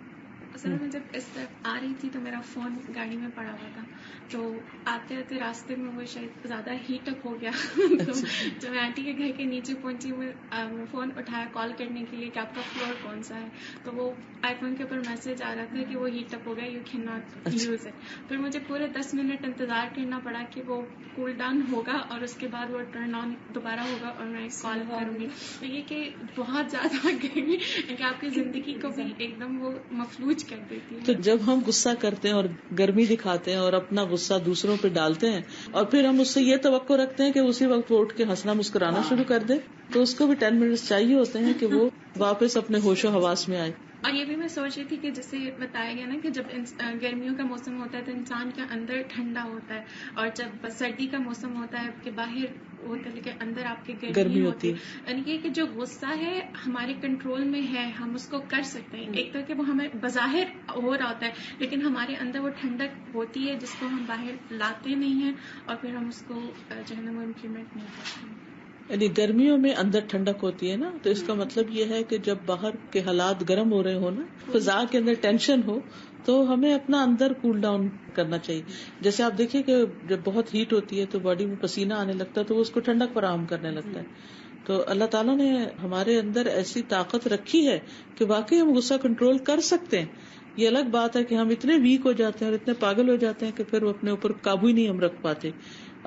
اصل میں جب اس طرف آ رہی تھی تو میرا فون گاڑی میں پڑا ہوا تھا, تو آتے آتے راستے میں وہ شاید زیادہ ہیٹ اپ ہو گیا. تو جب میں آنٹی کے گھر کے نیچے پہنچی, میں فون اٹھایا کال کرنے کے لیے کہ آپ کا فلور کون سا ہے, تو وہ آئی فون کے اوپر میسج آ رہا تھا کہ وہ ہیٹ اپ ہو گیا, you can not use it. پھر مجھے پورے 10 منٹ انتظار کرنا پڑا کہ وہ کول ڈاؤن ہوگا اور اس کے بعد وہ ٹرن آن دوبارہ ہوگا اور میں کال کروں گی. تو یہ کہ بہت زیادہ گرمی کہ آپ کی زندگی کو بھی ایک دم وہ مفلوج کر دیتی ہے. تو جب ہم غصہ کرتے ہیں اور گرمی دکھاتے ہیں اور اپنا غصہ دوسروں پہ ڈالتے ہیں, اور پھر ہم اس سے یہ توقع رکھتے ہیں کہ اسی وقت وہ اٹھ کے ہنسنا مسکرانا شروع کر دے, تو اس کو بھی 10 منٹ چاہیے ہوتے ہیں کہ وہ واپس اپنے ہوش و حواس میں آئے. اور یہ بھی میں سوچ رہی تھی کہ جیسے بتایا گیا نا کہ جب گرمیوں کا موسم ہوتا ہے تو انسان کے اندر ٹھنڈا ہوتا ہے, اور جب سردی کا موسم ہوتا ہے کہ باہر ہوتا ہے لیکن اندر آپ کی گرمی ہوتی ہے. یعنی کہ جو غصہ ہے ہمارے کنٹرول میں ہے, ہم اس کو کر سکتے ہیں. ایک طرح کہ وہ ہمیں بظاہر ہو رہا ہوتا ہے لیکن ہمارے اندر وہ ٹھنڈک ہوتی ہے جس کو ہم باہر لاتے نہیں ہیں, اور پھر ہم اس کو جو ہے نا وہ امپلیمنٹ نہیں کرتے ہیں. یعنی گرمیوں میں اندر ٹھنڈک ہوتی ہے نا, تو اس کا مطلب یہ ہے کہ جب باہر کے حالات گرم ہو رہے ہو نا, فضا کے اندر ٹینشن ہو, تو ہمیں اپنا اندر کول ڈاؤن کرنا چاہیے. جیسے آپ دیکھیں کہ جب بہت ہیٹ ہوتی ہے تو باڈی میں پسینہ آنے لگتا ہے, تو وہ اس کو ٹھنڈک فراہم کرنے لگتا ہے. تو اللہ تعالیٰ نے ہمارے اندر ایسی طاقت رکھی ہے کہ واقعی ہم غصہ کنٹرول کر سکتے ہیں. یہ الگ بات ہے کہ ہم اتنے ویک ہو جاتے ہیں اور اتنے پاگل ہو جاتے ہیں کہ پھر وہ اپنے اوپر قابو ہی نہیں ہم رکھ پاتے.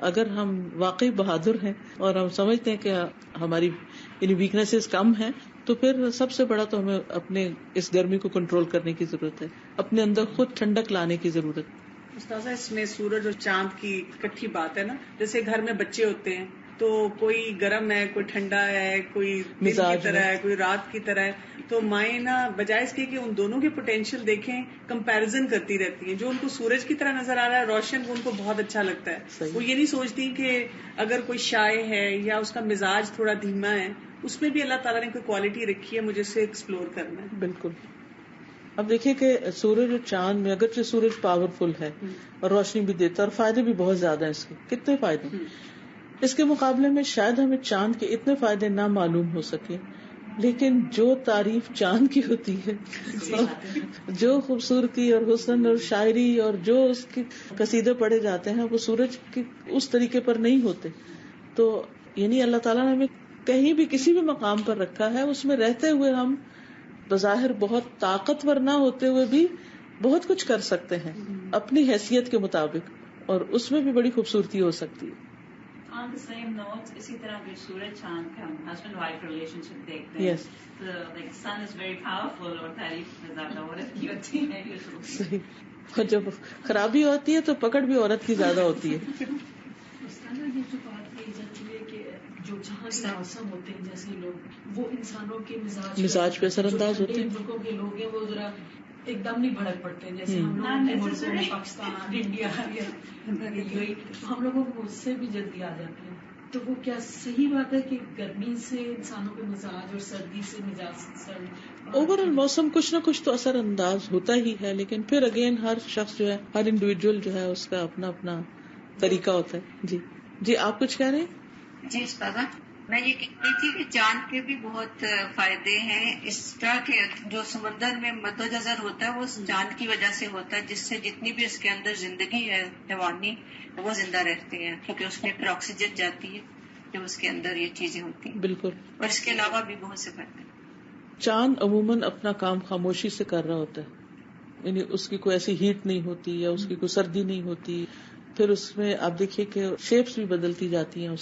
اگر ہم واقعی بہادر ہیں اور ہم سمجھتے ہیں کہ ہماری یعنی ویکنیسز کم ہیں, تو پھر سب سے بڑا تو ہمیں اپنے اس گرمی کو کنٹرول کرنے کی ضرورت ہے, اپنے اندر خود ٹھنڈک لانے کی ضرورت. استاذہ اس میں سورج اور چاند کی اکٹھی بات ہے نا, جیسے گھر میں بچے ہوتے ہیں تو کوئی گرم ہے, کوئی ٹھنڈا ہے, کوئی دن کی طرح ہے, کوئی رات کی طرح ہے. تو مائیں نا بجائے اس کے کہ ان دونوں کے پوٹینشیل دیکھیں, کمپیرزن کرتی رہتی ہیں. جو ان کو سورج کی طرح نظر آ رہا ہے روشن, وہ ان کو بہت اچھا لگتا ہے. وہ یہ نہیں سوچتی کہ اگر کوئی شائع ہے یا اس کا مزاج تھوڑا دھیما ہے, اس میں بھی اللہ تعالیٰ نے کوئی کوالٹی رکھی ہے, مجھے اسے ایکسپلور کرنا ہے. بالکل. اب دیکھیے کہ سورج اور چاند میں اگرچہ سورج پاورفل ہے اور روشنی بھی دیتا ہے اور فائدے بھی بہت زیادہ ہیں, اس کے کتنے فائدے, اس کے مقابلے میں شاید ہمیں چاند کے اتنے فائدے نہ معلوم ہو سکے, لیکن جو تعریف چاند کی ہوتی ہے, جو خوبصورتی اور حسن اور شاعری اور جو اس کے قصیدے پڑھے جاتے ہیں, وہ سورج کے اس طریقے پر نہیں ہوتے. تو یعنی اللہ تعالیٰ نے ہمیں کہیں بھی کسی بھی مقام پر رکھا ہے، اس میں رہتے ہوئے ہم بظاہر بہت طاقتور نہ ہوتے ہوئے بھی بہت کچھ کر سکتے ہیں اپنی حیثیت کے مطابق، اور اس میں بھی بڑی خوبصورتی ہو سکتی ہے. On the same note, اسی طرح بھی سورج چاند کا ہسبینڈ وائف ریلیشن شپ دیکھتے ہیں. Like sun is very powerful اور تعریف میں زیادہ عورت کی ہوتی ہے. صحیح. اور جب خرابی ہوتی ہے تو پکڑ بھی عورت کی زیادہ ہوتی ہے. جو بات کہی جاتی ہے کہ جو جہاں سے موسم ہوتے ہیں جیسے لوگ وہ انسانوں کے مزاج پہ اثر انداز ہوتے ہیں. ملکوں کے لوگ ہیں وہ ذرا ایک دم نہیں بھڑک پڑتے ہیں جیسے ہم لوگ کے ملکوں میں پاکستان انڈیا یا ہم لوگوں کو اس سے بھی جلدی آ جاتے ہیں. تو وہ کیا صحیح بات ہے کہ گرمی سے انسانوں کے مزاج اور سردی سے مزاج اوور آل موسم کچھ نہ کچھ تو اثر انداز ہوتا ہی ہے، لیکن پھر اگین ہر شخص جو ہے، ہر انڈیویجول جو ہے اس کا اپنا اپنا طریقہ ہوتا ہے. جی آپ کچھ کہہ رہے ہیں؟ جی استاذہ، میں یہ کہہ رہی تھی کہ چاند کے بھی بہت فائدے ہیں. اس طرح کے جو سمندر میں مد و جزر ہوتا ہے وہ چاند کی وجہ سے ہوتا ہے، جس سے جتنی بھی اس کے اندر زندگی ہے حیوانی وہ زندہ رہتے ہیں، کیونکہ اس میں پھر آکسیجن جاتی ہے جب اس کے اندر یہ چیزیں ہوتی ہیں. بالکل. اور اس کے علاوہ بھی بہت سے فائدے. چاند عموماً اپنا کام خاموشی سے کر رہا ہوتا ہے، یعنی اس کی کوئی ایسی ہیٹ نہیں ہوتی یا اس کی کوئی سردی نہیں ہوتی. پھر اس میں آپ دیکھیے کہ شیپس بھی بدلتی جاتی ہیں،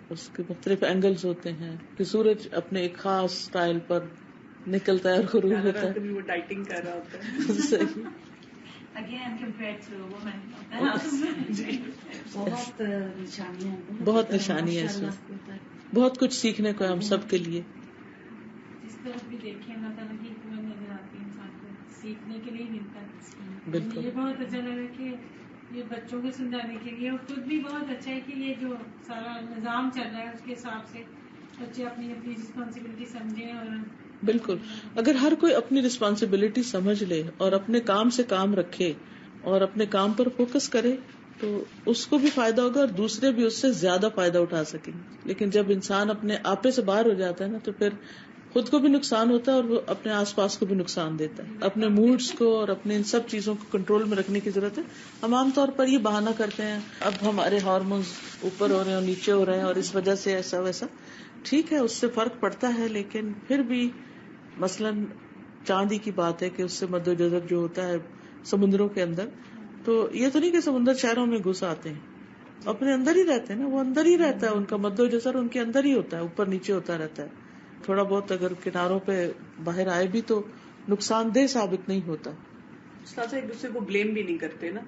اس کے مختلف اینگلز ہوتے ہیں کہ سورج اپنے ایک خاص سٹائل پر نکلتا ہے اور غروب ہوتا ہے. وہ ڈائٹنگ کر رہا ہوتا ہے. صحیح. Again, compared to women. بہت نشانیاں بہت نشانی ہے اس میں، بہت کچھ سیکھنے کو ہے ہم سب کے لیے. جس طرف بھی دیکھیں اللہ تعالیٰ کی حکمت نظر آتی ہے، انسان کو سیکھنے کے لیے ملتا ہے. بالکل. یہ بہت اچھا لگا کہ یہ بچوں کو سمجھانے کے لیے، اور خود بھی بہت اچھا ہے کہ یہ جو سارا نظام چل رہا ہے اس کے حساب سے بچے اپنی اپنی رسپانسبلٹی سمجھیں. اور بالکل اگر ہر کوئی اپنی رسپانسبلٹی سمجھ لے اور اپنے کام سے کام رکھے اور اپنے کام پر فوکس کرے تو اس کو بھی فائدہ ہوگا اور دوسرے بھی اس سے زیادہ فائدہ اٹھا سکیں. لیکن جب انسان اپنے آپے سے باہر ہو جاتا ہے نا تو پھر خود کو بھی نقصان ہوتا ہے اور وہ اپنے آس پاس کو بھی نقصان دیتا ہے. اپنے موڈز کو اور اپنے ان سب چیزوں کو کنٹرول میں رکھنے کی ضرورت ہے. ہم عام طور پر یہ بہانہ کرتے ہیں اب ہمارے ہارمونز اوپر ہو رہے ہیں اور نیچے ہو رہے ہیں اور اس وجہ سے ایسا ویسا. ٹھیک ہے اس سے فرق پڑتا ہے، لیکن پھر بھی مثلاً چاندی کی بات ہے کہ اس سے مد و جزر جو ہوتا ہے سمندروں کے اندر، تو یہ تو نہیں کہ سمندر شہروں میں گھس آتے ہیں، اپنے اندر ہی رہتے ہیں نا، وہ اندر ہی رہتا ہے، ان کا مد و جزر ان کے اندر ہی ہوتا ہے، اوپر نیچے ہوتا رہتا ہے. تھوڑا بہت اگر کناروں پہ باہر آئے بھی تو نقصان دہ ثابت نہیں ہوتا. استاد ایک دوسرے کو بلیم بھی نہیں کرتے نا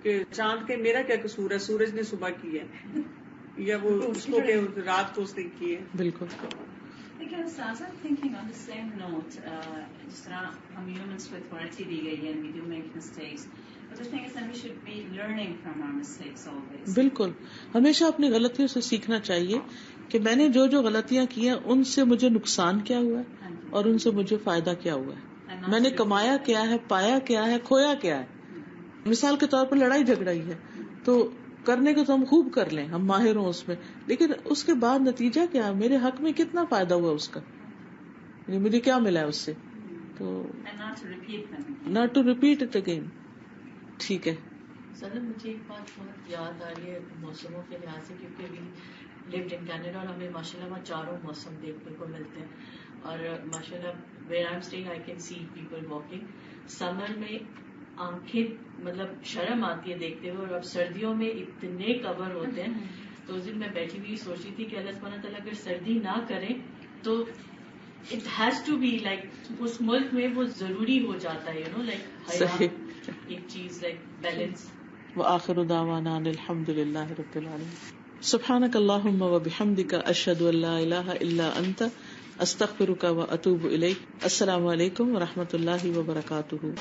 کہ چاند کے میرا کیا قصور ہے، سورج نے صبح کی ہے یا وہ اس کو کہ رات کو اس نے کی ہے. بالکل. Thinking on the same note, جس طرح ہم humans کو authority دی گئی ہے and we do make mistakes, but the thing is that we should be learning from our mistakes always. بالکل ہمیشہ اپنی غلطیوں سے سیکھنا چاہیے کہ میں نے جو غلطیاں کی ہیں ان سے مجھے نقصان کیا ہوا ہے اور ان سے مجھے فائدہ کیا ہوا ہے، میں نے کمایا کیا ہے، پایا کیا ہے، کھویا کیا ہے. مثال کے طور پر لڑائی جھگڑا ہی ہے تو کرنے کو تو ہم خوب کر لیں، ہم ماہر ہوں اس میں، لیکن اس کے بعد نتیجہ کیا ہے، میرے حق میں کتنا فائدہ ہوا اس کا، یعنی مجھے کیا ملا ہے اس سے. تو not to repeat it again. ٹھیک ہے. سر مجھے ایک بات بہت یاد آ رہی ہے موسموں کے لحاظ سے، کیونکہ بھی lived in Canada اور ہمیں ماشاء اللہ وہاں چاروں موسم دیکھنے کو ملتے ہیں، اور ماشاء اللہ where I'm staying I can see people walking. سمر میں آنکھیں مطلب شرم آتی ہے دیکھتے ہوئے، اور اب سردیوں میں اتنے کور ہوتے ہیں. تو اس دن میں بیٹھی ہوئی سوچ رہی تھی کہ اللہ سبحانہ تعالیٰ اگر سردی نہ کرے تو it has to be like اس ملک میں وہ ضروری ہو جاتا ہے، یو نو لائک ایک چیز لائک بیلنس. وآخر دعوانا ان الحمد للہ رب العالمین. سبحانک اللہم وبحمدک اشہد ان لا الہ الا انت استغفرک واتوب الیک. السلام علیکم ورحمۃ اللہ وبرکاتہ.